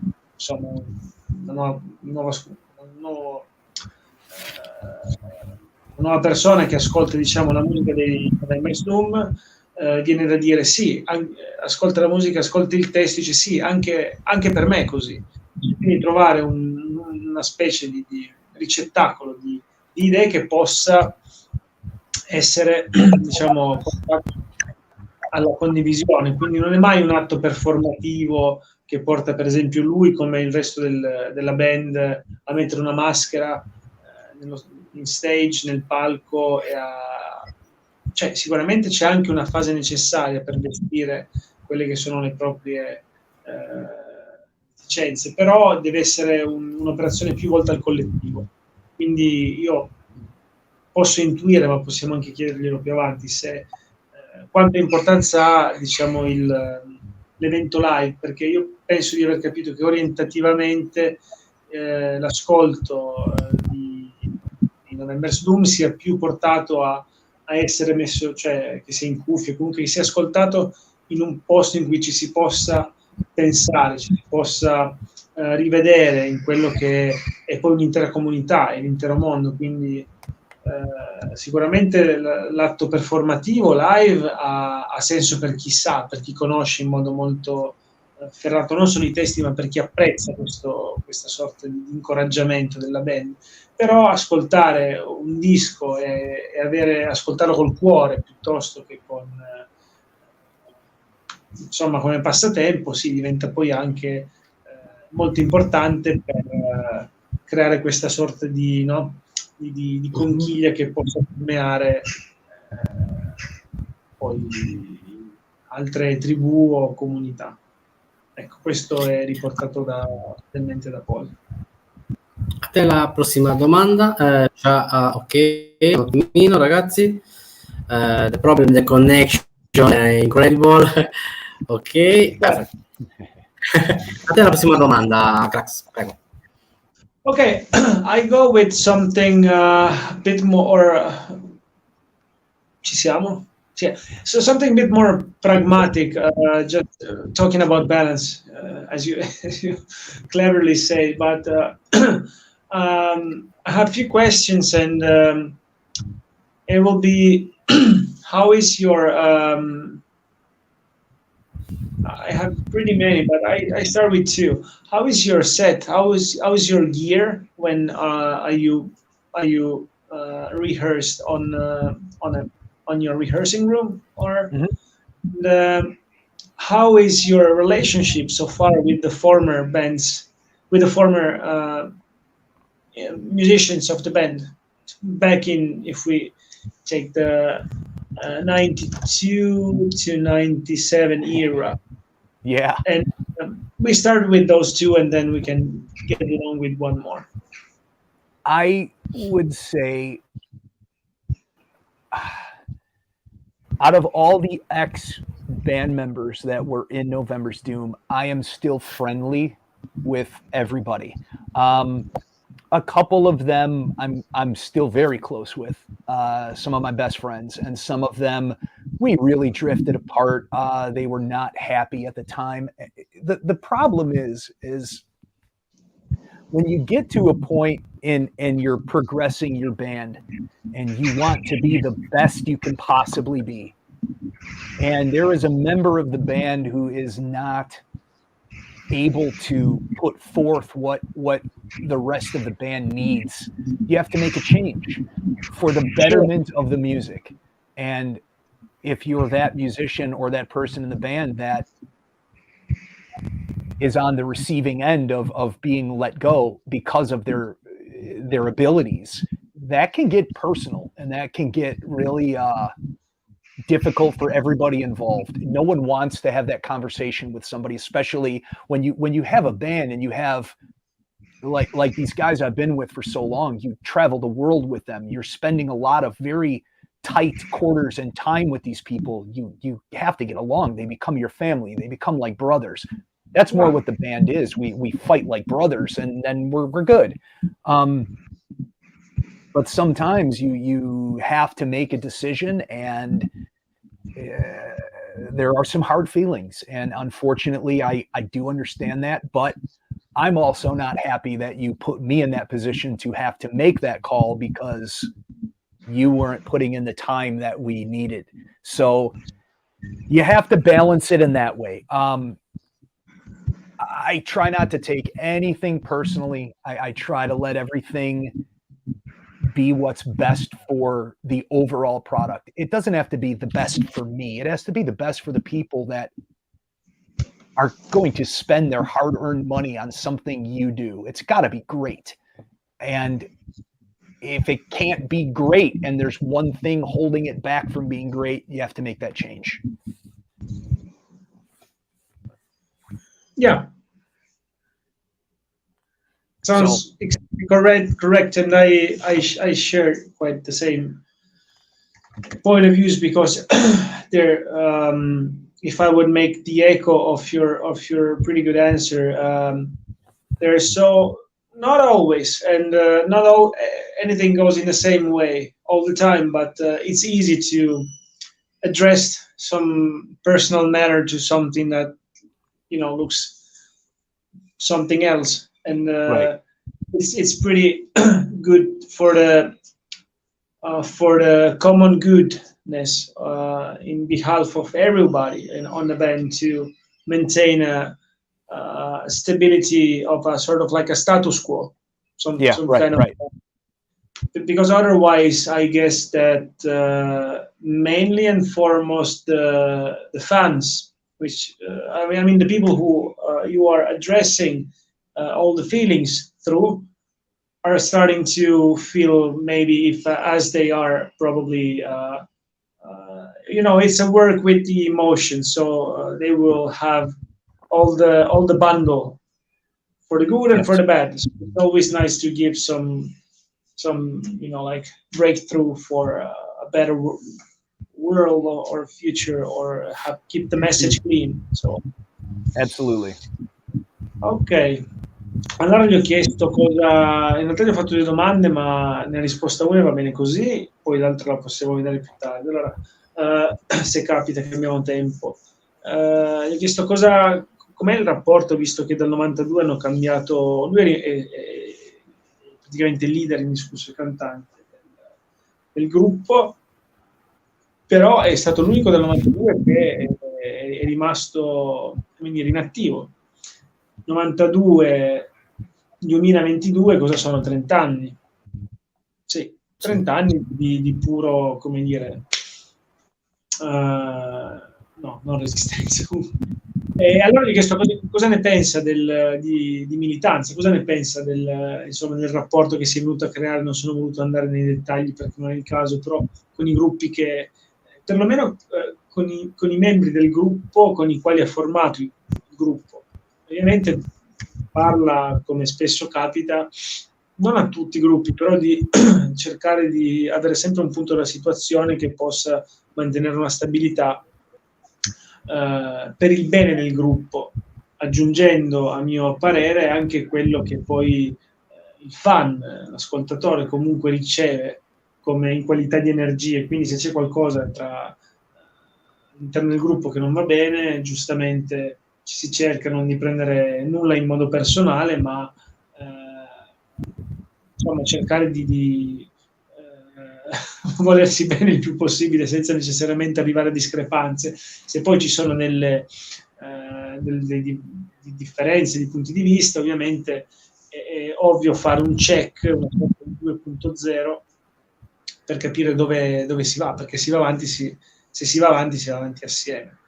nuova persona che ascolta la musica dei Max Doom, viene da dire sì, ascolta la musica, ascolta il testo, dice sì, anche per me è così. Quindi trovare una specie di ricettacolo di idee che possa essere alla condivisione, quindi non è mai un atto performativo che porta per esempio lui, come il resto della band, a mettere una maschera in stage, nel palco, sicuramente c'è anche una fase necessaria per vestire quelle che sono le proprie licenze, però deve essere un'operazione più volta al collettivo. Quindi io posso intuire, ma possiamo anche chiederglielo più avanti, se quanta importanza ha l'evento live, perché io penso di aver capito che orientativamente l'ascolto di November's Doom sia più portato a essere messo, cioè che sia in cuffie, comunque che sia ascoltato in un posto in cui ci si possa pensare, ci si possa rivedere in quello che è poi un'intera comunità e l'intero mondo. Quindi sicuramente l'atto performativo live ha senso per chi sa, per chi conosce in modo molto ferrato non solo i testi, ma per chi apprezza questa sorta di incoraggiamento della band. Però ascoltare un disco e ascoltarlo col cuore piuttosto che come passatempo, sì, diventa poi anche molto importante per creare questa sorta di conchiglia che possa permeare poi altre tribù o comunità. Ecco, questo è riportato fedelmente da Paul. A te la prossima domanda. Ok, un attimino ragazzi. The problem, the connection è incredible. Ok, perfetto. A te la prossima domanda, Crax, prego. Okay, I go with something a bit more. Ci siamo? Yeah. So something a bit more pragmatic. Just talking about balance, as you cleverly say. But I have a few questions, and it will be: how is your? I have pretty many, but I start with two. How is your set? How is your gear when are you rehearsed on your rehearsing room, or how is your relationship so far with the former bands, with the former musicians of the band? Back in, if we take the 92 to 97 era. Yeah. And we start with those two, and then we can get along with one more. I would say out of all the ex-band members that were in November's Doom, I am still friendly with everybody. A couple of them I'm still very close with, some of my best friends, and some of them we really drifted apart. They were not happy at the time. The problem is when you get to a point and you're progressing your band and you want to be the best you can possibly be, and there is a member of the band who is not able to put forth what the rest of the band needs, you have to make a change for the betterment of the music. And if you're that musician or that person in the band that is on the receiving end of being let go because of their abilities, that can get personal, and that can get really difficult for everybody involved. No one wants to have that conversation with somebody, especially when you have a band and you have like these guys I've been with for so long. You travel the world with them. You're spending a lot of very tight quarters and time with these people. You have to get along. They become your family. They become like brothers. That's more what the band is. We fight like brothers, and then we're good. But sometimes you have to make a decision, and there are some hard feelings. And unfortunately, I do understand that, but I'm also not happy that you put me in that position to have to make that call because you weren't putting in the time that we needed. So you have to balance it in that way. I try not to take anything personally. I try to let everything be what's best for the overall product. It doesn't have to be the best for me. It has to be the best for the people that are going to spend their hard-earned money on something you do. It's got to be great. And if it can't be great and there's one thing holding it back from being great, you have to make that change. Yeah. Sounds correct, and I share quite the same point of views, because there, if I would make the echo of your pretty good answer, there's so not always, and not all anything goes in the same way all the time, but it's easy to address some personal matter to something that looks something else. And it's pretty good for the common goodness in behalf of everybody and on the band to maintain a stability of a sort of like a status quo, some kind of. Because otherwise, I guess that mainly and foremost the fans, which I mean the people who you are addressing all the feelings through, are starting to feel maybe if as they are probably it's a work with the emotions, so they will have all the bundle for the good and for the bad. So it's always nice to give some like breakthrough for a better world or future, or keep the message clean. So absolutely. Ok, allora gli ho chiesto cosa, in realtà gli ho fatto due domande, ma ne ha risposta una e va bene così, poi l'altra la possiamo vedere più tardi. Allora, se capita che abbiamo tempo, gli ho chiesto com'è il rapporto, visto che dal 92 hanno cambiato, lui è praticamente il leader indiscusso, il cantante del gruppo, però è stato l'unico del 92 che è rimasto, quindi inattivo. 92-2022 cosa sono? 30 anni? Sì, 30 anni di puro, come dire, no, non resistenza. E allora gli ho chiesto cosa ne pensa di militanza, cosa ne pensa insomma, del rapporto che si è venuto a creare. Non sono voluto andare nei dettagli perché non è il caso, però con i gruppi che, perlomeno con i membri del gruppo con i quali ha formato il gruppo. Ovviamente parla, come spesso capita, non a tutti i gruppi, però di cercare di avere sempre un punto della situazione che possa mantenere una stabilità per il bene del gruppo, aggiungendo a mio parere anche quello che poi il fan, l'ascoltatore comunque riceve come in qualità di energie. Quindi se c'è qualcosa all'interno del gruppo che non va bene, giustamente ci si cerca non di prendere nulla in modo personale, ma insomma cercare di volersi bene il più possibile senza necessariamente arrivare a discrepanze. Se poi ci sono delle differenze di punti di vista, ovviamente è ovvio fare un check, una 2.0, per capire dove si va, perché se si va avanti assieme.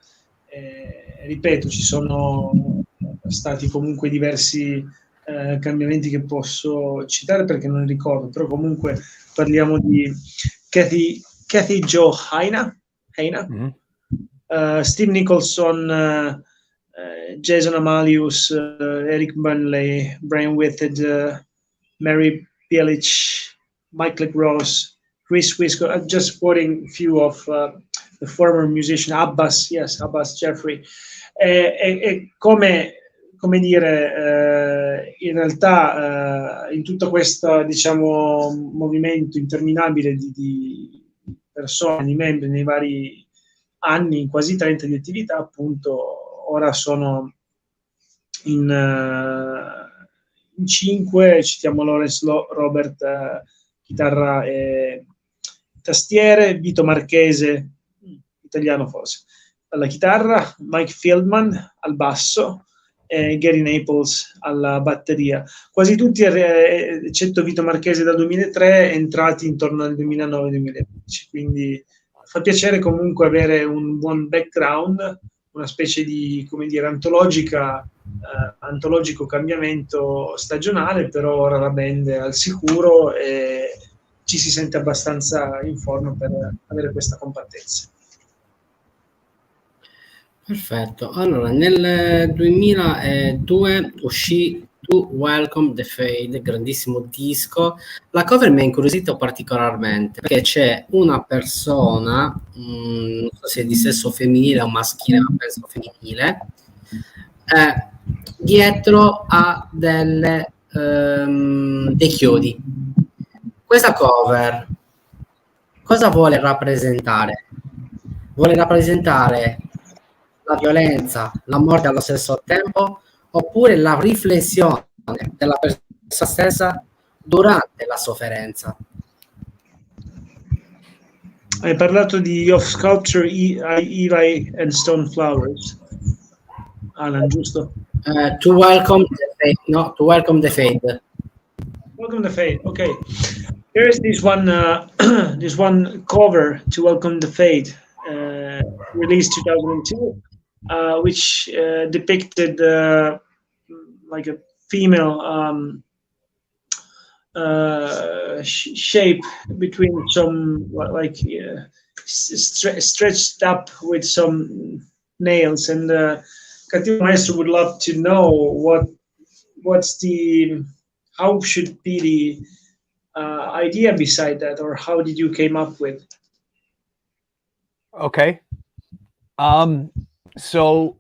Ripeto, ci sono stati comunque diversi cambiamenti che posso citare perché non li ricordo, però comunque parliamo di Kathy Jo Heina, Steve Nicholson, Jason Amalius, Eric Burnley, Brian Whitted, Mary Bielich, Mike Ross, Chris Wisco. I'm just quoting a few of the former musician, Abbas Jeffrey. Come dire, in realtà in tutto questo, diciamo, movimento interminabile di persone, di membri nei vari anni, quasi 30 di attività, appunto, ora sono in 5, citiamo Lawrence Robert, chitarra e tastiere, Vito Marchese, italiano forse, alla chitarra, Mike Fieldman al basso, e Gary Naples alla batteria. Quasi tutti, eccetto Vito Marchese dal 2003, entrati intorno al 2009-2010, quindi fa piacere comunque avere un buon background, una specie di, come dire, antologico cambiamento stagionale, però ora la band è al sicuro e ci si sente abbastanza in forma per avere questa compattezza. Perfetto, allora nel 2002 uscì To Welcome the Fade, grandissimo disco. La cover mi ha incuriosito particolarmente perché c'è una persona, non so se è di sesso femminile o maschile, ma penso femminile, dietro a dei chiodi. Questa cover cosa vuole rappresentare? Vuole rappresentare la violenza, la morte allo stesso tempo, oppure la riflessione della persona stessa durante la sofferenza? Hai parlato di Of Sculpture, Eli and Stone Flowers, Alan, giusto? To Welcome the Fade. No, To Welcome the Fade. Welcome the Fade. Okay, there is this one cover, To Welcome the Fade, released 2002, which depicted like a female shape between some stretched up with some nails. And Cattivo Maestro would love to know how should be the idea beside that, or how did you came up with? Okay. So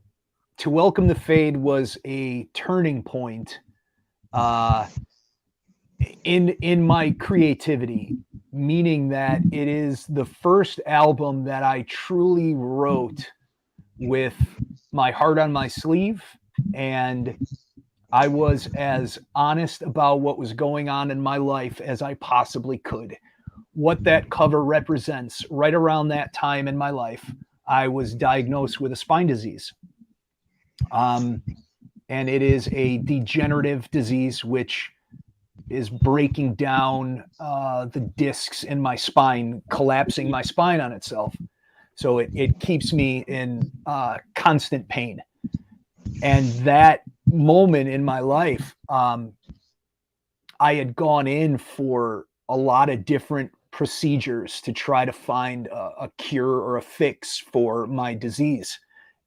To Welcome the Fade was a turning point in my creativity, meaning that it is the first album that I truly wrote with my heart on my sleeve, and I was as honest about what was going on in my life as I possibly could. What that cover represents, right around that time in my life, I was diagnosed with a spine disease. And it is a degenerative disease which is breaking down the discs in my spine, collapsing my spine on itself. So it keeps me in constant pain. And that moment in my life, I had gone in for a lot of different procedures to try to find a cure or a fix for my disease.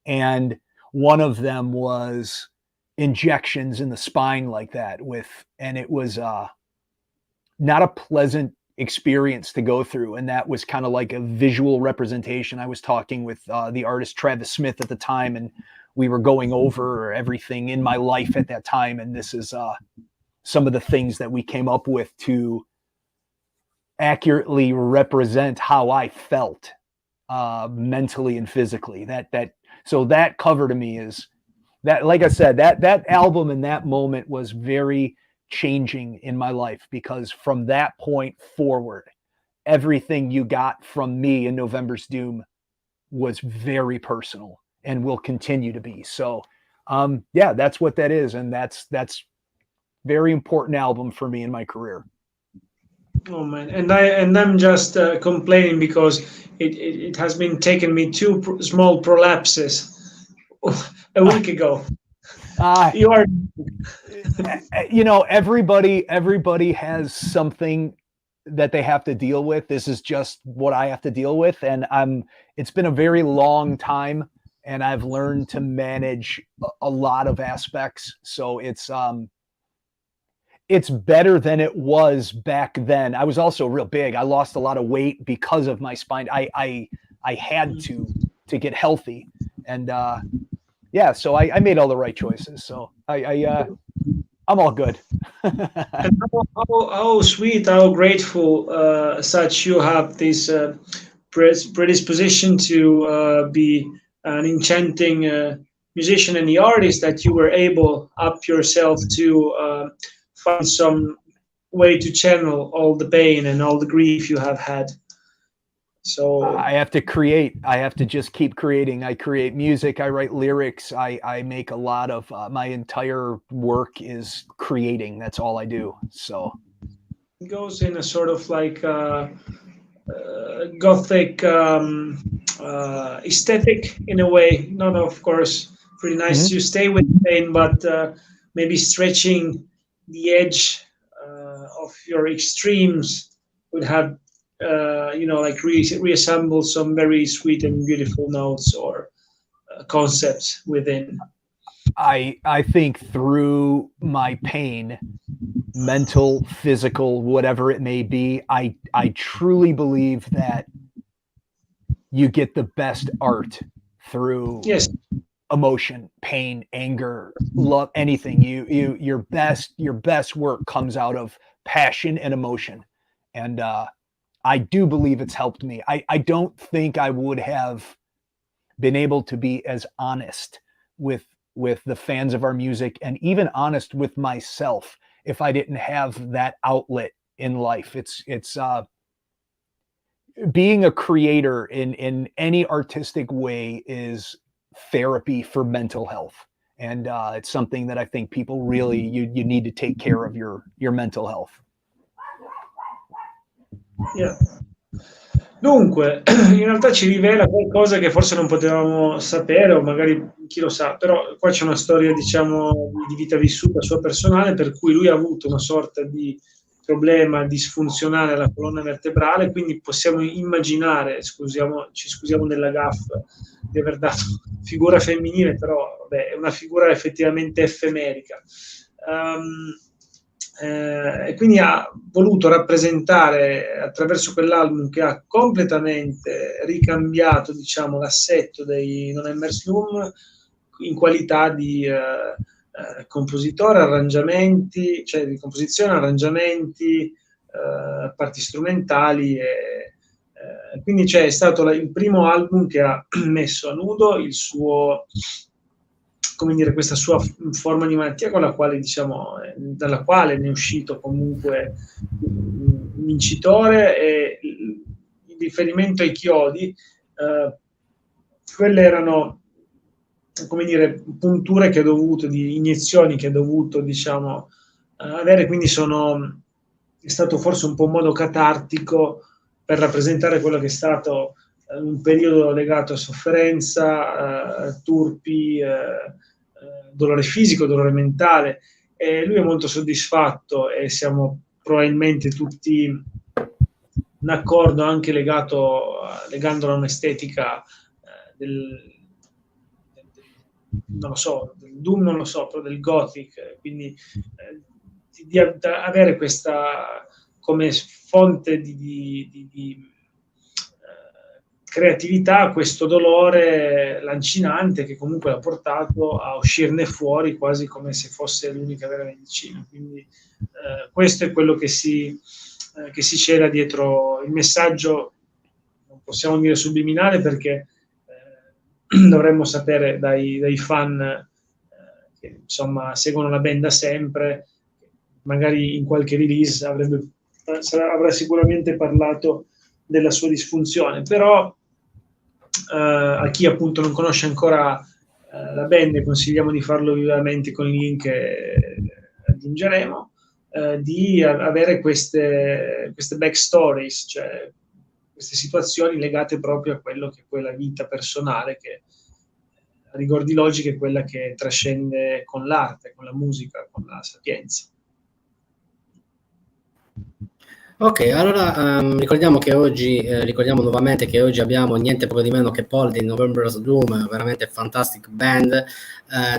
And one of them was injections in the spine like that and it was not a pleasant experience to go through. And that was kind of like a visual representation. I was talking with the artist Travis Smith at the time, and we were going over everything in my life at that time. And this is some of the things that we came up with to accurately represent how I felt mentally and physically. So that cover to me is that, like I said, that album and that moment was very changing in my life, because from that point forward, everything you got from me in November's Doom was very personal and will continue to be. So yeah, that's what that is. And that's very important album for me in my career. Oh man, and I'm just complaining because it has been taking me two small prolapses a week ago. You are, everybody has something that they have to deal with. This is just what I have to deal with, and it's been a very long time, and I've learned to manage a lot of aspects. So it's better than it was back then. I was also real big. I lost a lot of weight because of my spine. I had to get healthy, and yeah, so I made all the right choices. So I'm all good. And how sweet, how grateful such you have this predisposition to be an enchanting musician and the artist, that you were able up yourself to find some way to channel all the pain and all the grief you have had. So I have to create. I have to just keep creating. I create music. I write lyrics. I make a lot of my entire work is creating. That's all I do. So it goes in a sort of like gothic aesthetic in a way. Not, of course, pretty nice to stay with pain, but maybe stretching the edge of your extremes would have like reassemble some very sweet and beautiful notes or concepts within. I think through my pain, mental, physical, whatever it may be, I truly believe that you get the best art through emotion, pain, anger, love, anything. Your best work comes out of passion and emotion. And I do believe it's helped me. I don't think I would have been able to be as honest with the fans of our music, and even honest with myself, if I didn't have that outlet in life. It's being a creator in any artistic way is therapy for mental health. And it's something that I think people really, you need to take care of your mental health. Yeah. Dunque, in realtà ci rivela qualcosa che forse non potevamo sapere, o magari chi lo sa, però qua c'è una storia, diciamo, di vita vissuta sua personale, per cui lui ha avuto una sorta di problema disfunzionale alla colonna vertebrale, quindi possiamo immaginare, ci scusiamo della gaffa di aver dato figura femminile, però vabbè, è una figura effettivamente effemerica. E quindi ha voluto rappresentare attraverso quell'album, che ha completamente ricambiato, diciamo, l'assetto dei November's Doom in qualità di compositore, arrangiamenti, cioè di composizione, arrangiamenti, parti strumentali, e quindi è stato il primo album che ha messo a nudo il suo, come dire, questa sua forma di malattia, con la quale, diciamo, dalla quale ne è uscito comunque un vincitore. E il riferimento ai chiodi, quelle erano, come dire, punture che ha dovuto, di iniezioni che ha dovuto, diciamo, avere, quindi è stato forse un po' un modo catartico per rappresentare quello che è stato un periodo legato a sofferenza, turpi, dolore fisico, dolore mentale, e lui è molto soddisfatto e siamo probabilmente tutti d'accordo anche legandolo a un'estetica non lo so, del Doom non lo so, però del Gothic, quindi di avere questa come fonte di creatività, questo dolore lancinante che comunque l'ha portato a uscirne fuori quasi come se fosse l'unica vera medicina. Quindi questo è quello che si cela dietro il messaggio, non possiamo dire subliminale perché dovremmo sapere dai fan che insomma seguono la band da sempre, magari in qualche release avrà sicuramente parlato della sua disfunzione, però a chi appunto non conosce ancora la band consigliamo di farlo vivamente con i link che aggiungeremo, di avere queste backstories, cioè queste situazioni legate proprio a quello che è poi la vita personale, che a rigor di logica è quella che trascende con l'arte, con la musica, con la sapienza. Ok, allora ricordiamo nuovamente che oggi abbiamo niente poco di meno che Paul di November's Doom, veramente fantastic band,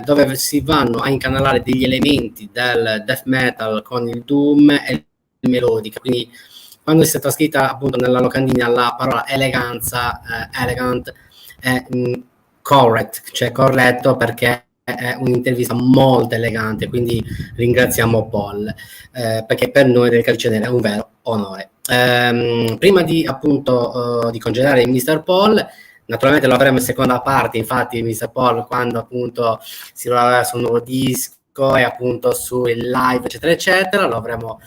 dove si vanno a incanalare degli elementi del death metal con il doom e il melodic, quindi quando si è trascritta appunto nella locandina la parola eleganza, elegant, è correct, cioè corretto, perché è un'intervista molto elegante, quindi ringraziamo Paul, perché per noi del Calice Nero è un vero onore. Prima di appunto di congedare il Mr. Paul, naturalmente lo avremo in seconda parte, infatti Mr. Paul quando appunto si lavorerà sul nuovo disco e appunto sul live eccetera eccetera, lo avremo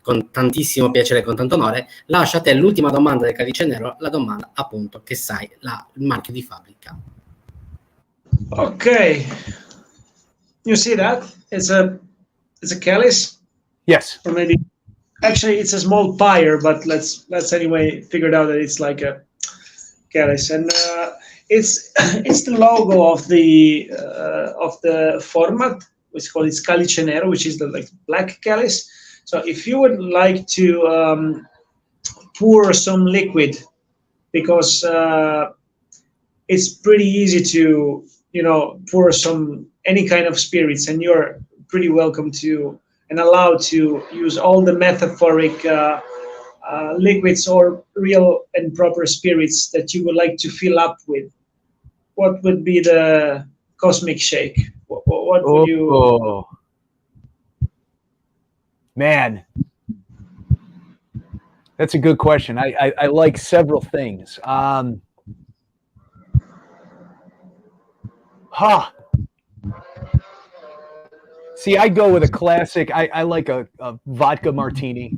con tantissimo piacere e con tanto onore. Lascio a te l'ultima domanda del Calice Nero, la domanda appunto che sai il marchio di fabbrica. Okay, you see that? It's a Calice. Yes. Or maybe, actually, it's a small pyre, but let's anyway figure it out that it's like a Calice, and it's the logo of the format. It's called Calice Nero, which is the like black Calice. So if you would like to pour some liquid, because it's pretty easy to pour any kind of spirits, and you're pretty welcome to and allowed to use all the metaphoric liquids or real and proper spirits that you would like to fill up with. What would be the cosmic shake? What would you? Man, that's a good question. I like several things. See, I go with a classic. I like a vodka martini.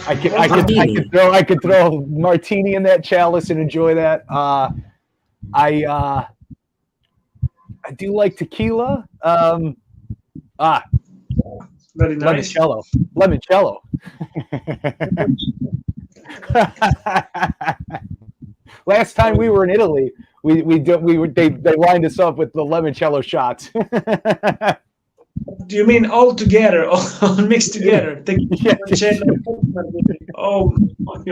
I could throw martini in that chalice and enjoy that. I do like tequila. Very nice. Limoncello. Last time we were in Italy, they lined us up with the limoncello shots. Do you mean all together, all mixed together? Yeah. Oh, but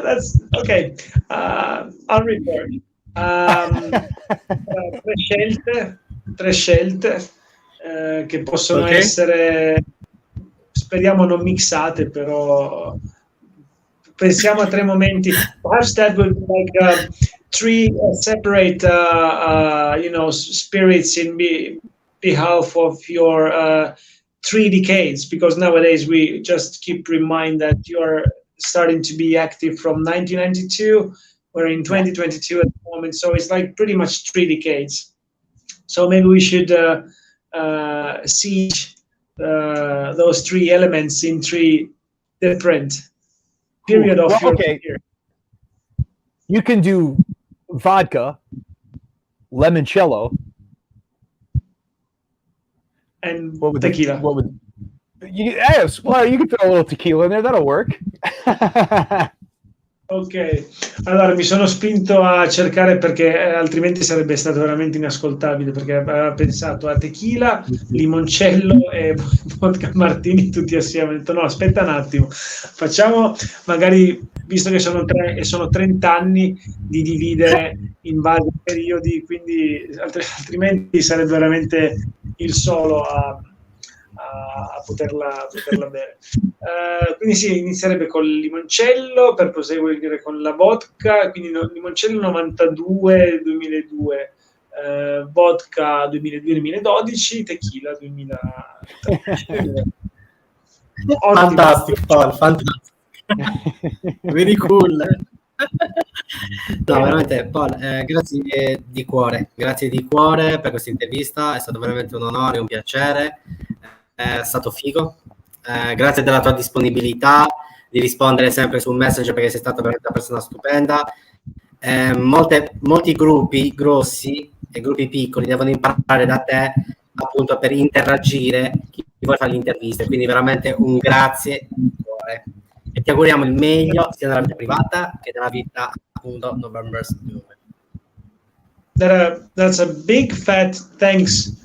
that's okay. I'll report. Tre scelte che possono essere, speriamo non mixate, però pensiamo a tre momenti. Perhaps that would be like three separate spirits in behalf of your 3 decades, because nowadays we just keep remind that you're starting to be active from 1992. We're in 2022 at the moment, so it's like pretty much 3 decades. So maybe we should see those 3 elements in 3 different period of your career. You can do vodka, limoncello, and what would tequila. Well, you can throw a little tequila in there. That'll work. Ok, allora mi sono spinto a cercare perché altrimenti sarebbe stato veramente inascoltabile, perché aveva pensato a tequila, limoncello e vodka martini tutti assieme. Ho detto no, aspetta un attimo, facciamo magari, visto che sono 3 e sono 30 anni, di dividere in vari periodi, quindi altrimenti sarebbe veramente il solo a poterla bere. Quindi sì, inizierebbe col limoncello per proseguire con la vodka, quindi limoncello 92-2002, vodka 2002-2012, tequila 2013. Fantastico, Paul, fantastico. Very cool. No, veramente, Paul, grazie di cuore per questa intervista, è stato veramente un onore, un piacere, è stato figo. Grazie della tua disponibilità di rispondere sempre su Messenger, perché sei stata veramente una persona stupenda. Molti gruppi grossi e gruppi piccoli devono imparare da te, appunto, per interagire chi vuole fare le interviste, quindi veramente un grazie di cuore e ti auguriamo il meglio sia nella vita privata che nella vita, appunto, November Doom. That's a big fat thanks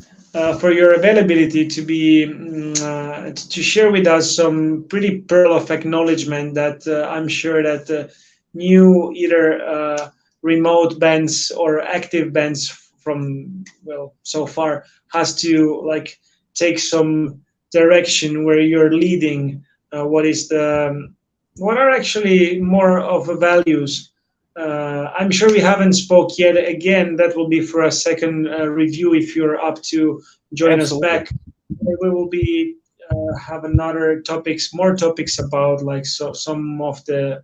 for your availability to be to share with us some pretty pearl of acknowledgement that I'm sure that new either remote bands or active bands from, well, so far has to like take some direction where you're leading what are actually more of the values. I'm sure we haven't spoke yet. Again, that will be for a second review if you're up to join Absolutely. us back. We will be have another more topics about like some of the,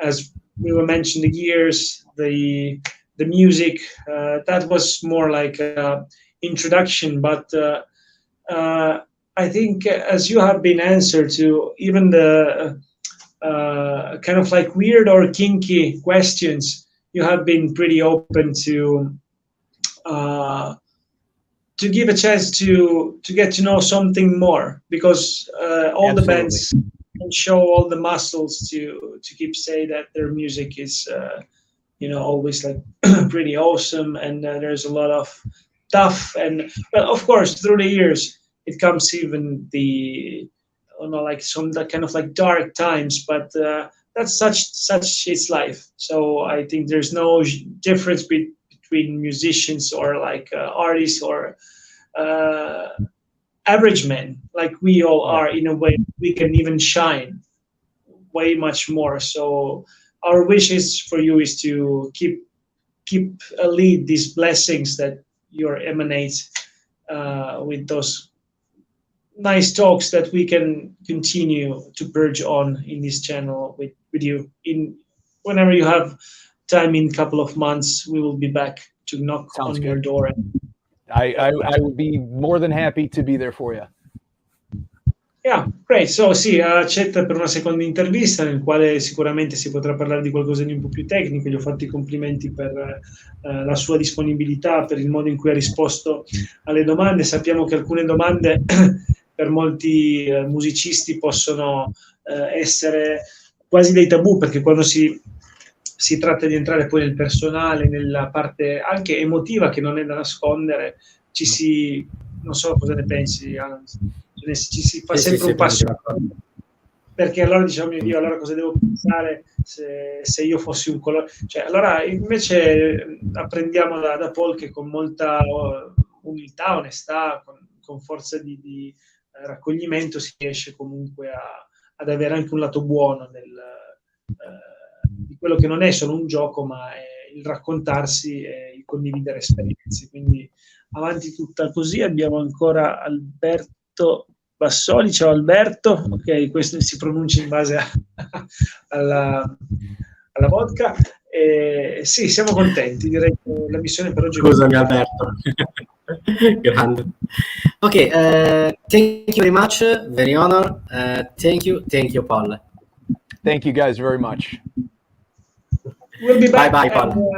as we were mentioned, the gears, the music. That was more like introduction, but I think as you have been answered to even the kind of like weird or kinky questions, you have been pretty open to give a chance to get to know something more, because all Absolutely. the bands can show all the muscles to keep say that their music is always like pretty awesome, and there's a lot of tough, and well, of course through the years it comes even the like some that kind of like dark times, but that's such its life. So I think there's no difference between musicians or like artists or average men, like we all are. In a way, we can even shine way much more. So our wish is for you is to keep lead these blessings that you emanate with those nice talks that we can continue to purge on in this channel with you. In whenever you have time, in a couple of months, we will be back to knock Sounds on good. your door. I would be more than happy to be there for you. Yeah, great. So sì, accetta per una seconda intervista nel quale sicuramente si potrà parlare di qualcosa di un po' più tecnico. Gli ho fatto i complimenti per la sua disponibilità, per il modo in cui ha risposto alle domande. Sappiamo che alcune domande per molti musicisti possono essere quasi dei tabù, perché quando si tratta di entrare poi nel personale, nella parte anche emotiva che non è da nascondere, non so cosa ne pensi, Alan, ci si fa sempre un passo, perché allora diciamo, mio Dio, allora cosa devo pensare se io fossi un colore, cioè, allora invece apprendiamo da Paul che con molta umiltà, onestà, con forza di raccoglimento si riesce comunque ad avere anche un lato buono di quello che non è solo un gioco, ma è il raccontarsi e il condividere esperienze. Quindi avanti tutta così. Abbiamo ancora Alberto Bassoli. Ciao Alberto. Ok, questo si pronuncia in base alla vodka. Sì, siamo contenti, direi che la missione per oggi. Scusami Alberto. Grande. Ok, thank you very much, very honor. Thank you Paul. Thank you guys very much. We'll be back. Bye Paul.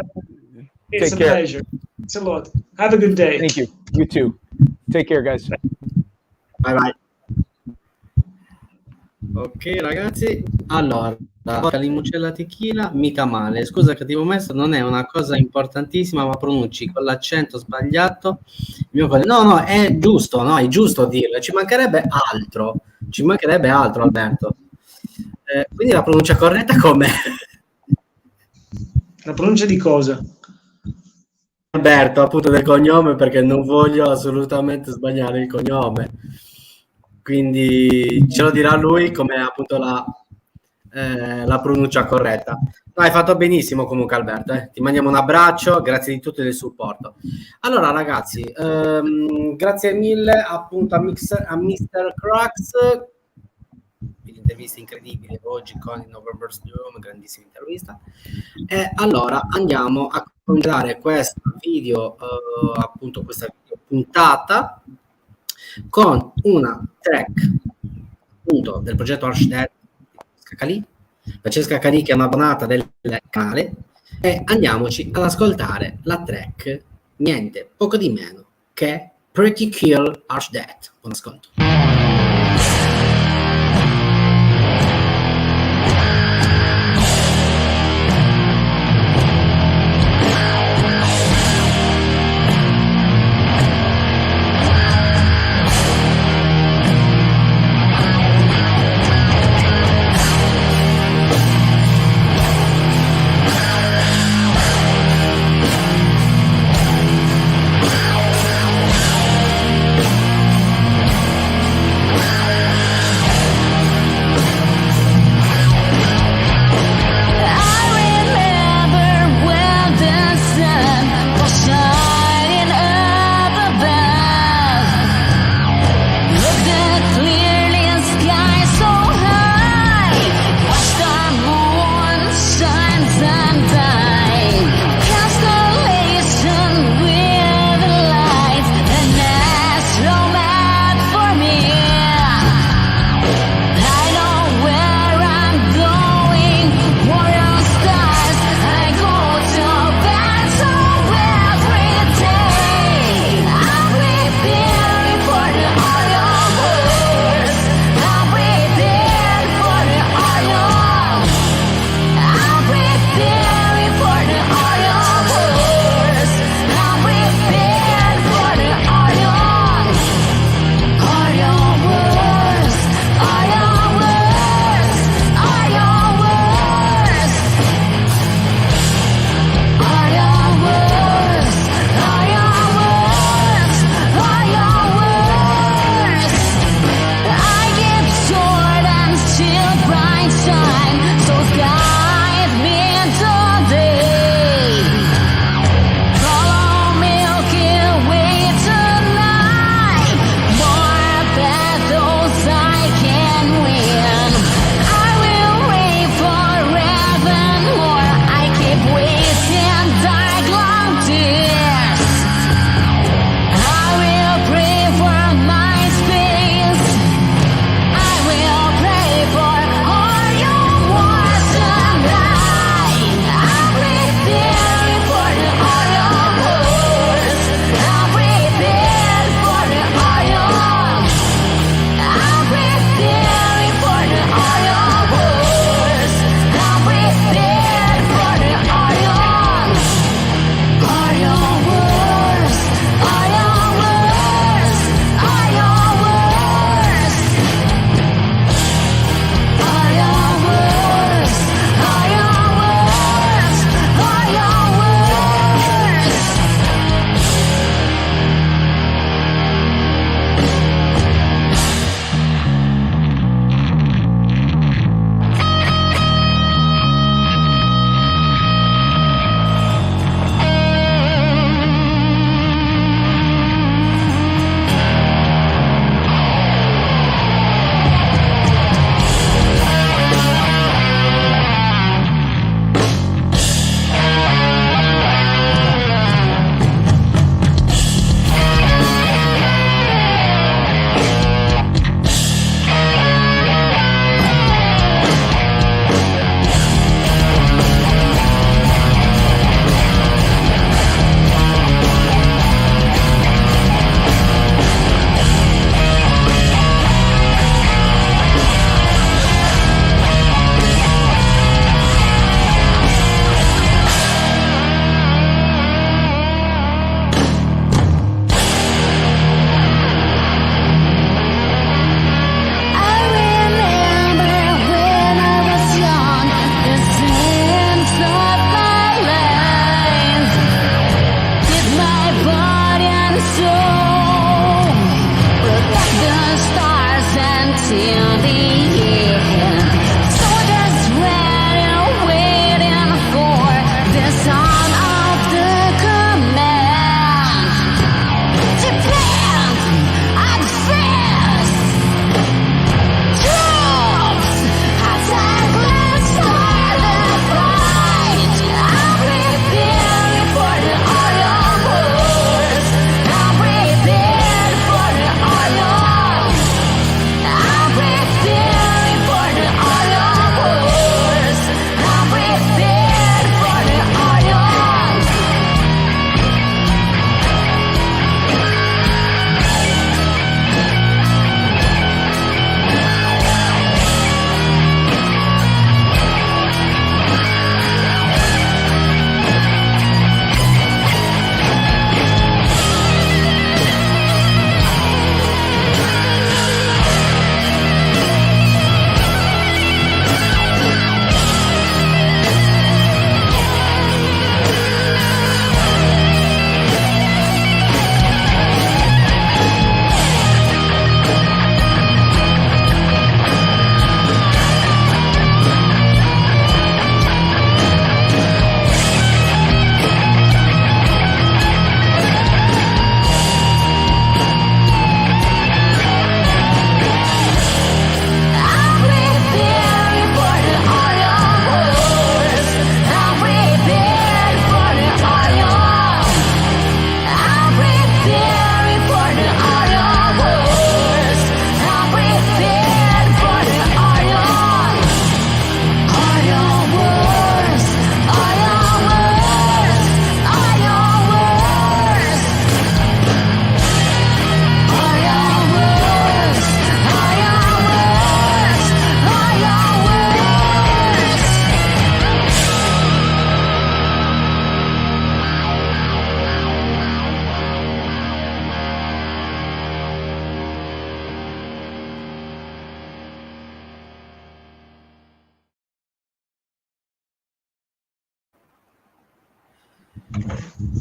It's Take a care. pleasure. It's a lot. Have a good day. Thank you. You too. Take care, guys. Bye. Ok ragazzi, allora limoncello tequila mica male, scusa cattivo maestro, non è una cosa importantissima, ma pronunci con l'accento sbagliato no, è giusto, no, è giusto dirlo, ci mancherebbe altro Alberto. Quindi la pronuncia corretta com'è? La pronuncia di cosa? Alberto, appunto del cognome, perché non voglio assolutamente sbagliare il cognome, quindi ce lo dirà lui come appunto la pronuncia corretta. No, hai fatto benissimo comunque Alberto, ti mandiamo un abbraccio, grazie di tutto del supporto. Allora ragazzi, grazie mille appunto a Mr. Crux, interviste incredibili oggi con il November's Doom, grandissima intervista. E allora andiamo a cominciare questo video, appunto questa video puntata con una track appunto del progetto Archdead Francesca Calì, che è un'abbonata del canale, e andiamoci ad ascoltare la track niente poco di meno che Pretty Kill Archdead. Buon ascolto.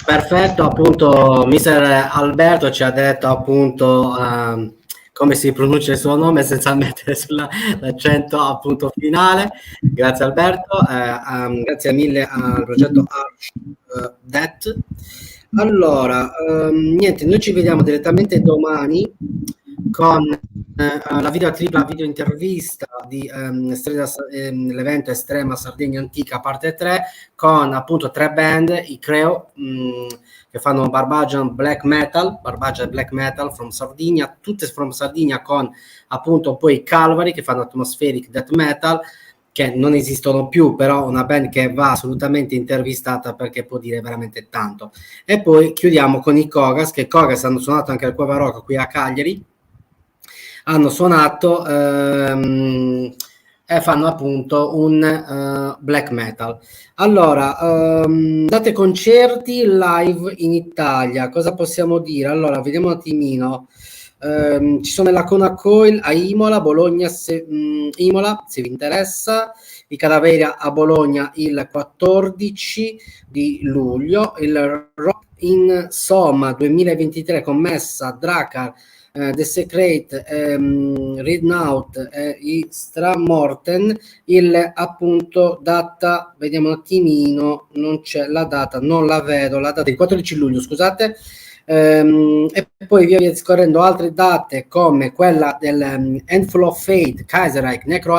Perfetto, appunto, mister Alberto ci ha detto appunto come si pronuncia il suo nome senza mettere l'accento appunto finale. Grazie Alberto, grazie mille al progetto Arch Allora, niente, noi ci vediamo direttamente domani con la video tripla video intervista di l'evento Estrema Sardegna Antica parte 3 con appunto 3 band, i Creo che fanno Barbarian Black Metal from Sardinia, tutte from Sardinia, con appunto poi Calvary che fanno Atmospheric Death Metal, che non esistono più, però una band che va assolutamente intervistata perché può dire veramente tanto. E poi chiudiamo con i Kogas, che Kogas hanno suonato anche al Cueva Rock qui a Cagliari, hanno suonato e fanno appunto un black metal. Allora, date concerti live in Italia, cosa possiamo dire? Allora, vediamo un attimino. Ci sono la Conacoil a Imola, Bologna, Imola, se vi interessa, i Cadaveri a Bologna il 14 di luglio, il Rock in Soma 2023 con Messa, Dracar, The Secret, Rednout, i Stramorten, il appunto data, vediamo un attimino, non c'è la data, non la vedo, la data del 14 luglio, scusate. E poi via scorrendo altre date come quella del Handful of Fate, Kaiserreich, Necro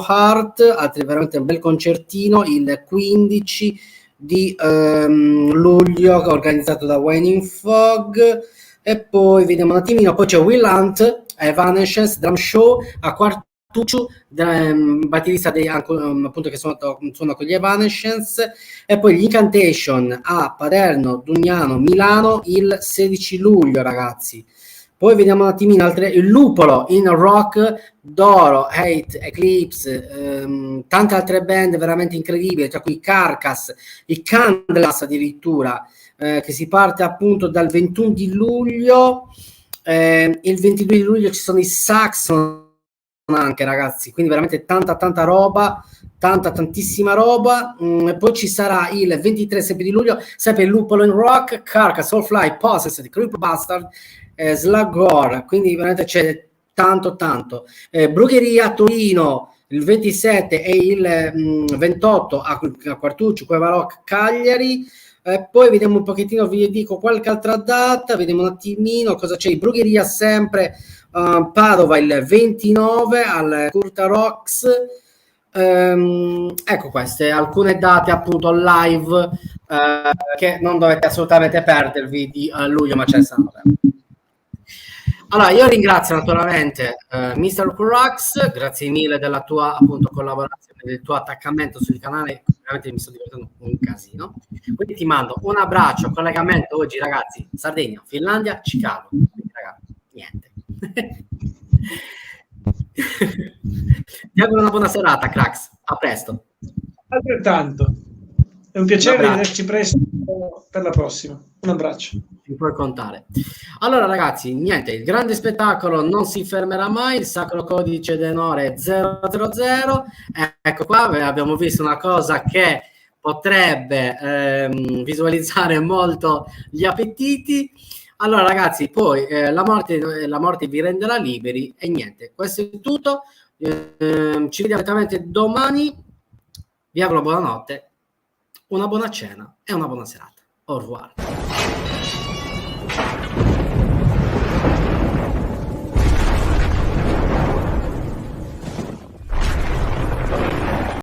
Heart, altri veramente un bel concertino il 15 di luglio organizzato da Waiting Fog. E poi vediamo un attimino, poi c'è Will Hunt, Evanescence, Drum Show a Quartuccio, batterista appunto che suona con gli Evanescence, e poi gli Incantation a Paderno, Dugnano, Milano il 16 luglio, ragazzi. Poi vediamo un attimino il Lupolo in rock, Doro, Hate, Eclipse, tante altre band veramente incredibili, tra cui Carcass, i Candlas addirittura, che si parte appunto dal 21 di luglio, il 22 di luglio ci sono i Saxon anche, ragazzi, quindi veramente tanta roba, tantissima roba. E poi ci sarà il 23 sempre di luglio, sempre il Lupolo in rock, Carcass, Soulfly, Possessed, Creep Bastard, Slagore, quindi veramente c'è tanto. Brugheria Torino il 27 e il 28 a Quartuccio, Cueva Rock, Cagliari. Poi vediamo un pochettino, vi dico qualche altra data, vediamo un attimino cosa c'è. In Brugheria sempre Padova il 29 al Curta Rocks. Ecco queste alcune date appunto live che non dovete assolutamente perdervi di luglio, ma ce ne saranno. Allora, io ringrazio naturalmente Mr. Kurax, grazie mille della tua appunto collaborazione, del tuo attaccamento sul canale, veramente mi sto divertendo un casino. Quindi ti mando un abbraccio, collegamento oggi ragazzi, Sardegna, Finlandia, Chicago. Quindi, ragazzi, niente. Ti auguro una buona serata, cracks. A presto. Altrettanto. È un piacere vederci presto per la prossima. Un abbraccio. Ci puoi contare. Allora ragazzi, niente, il grande spettacolo non si fermerà mai, il sacro codice d'onore 000. Ecco qua abbiamo visto una cosa che potrebbe visualizzare molto gli appetiti. Allora ragazzi, poi la morte vi renderà liberi e niente, questo è tutto. Ci vediamo direttamente domani. Vi auguro buonanotte, una buona cena e una buona serata. Au revoir.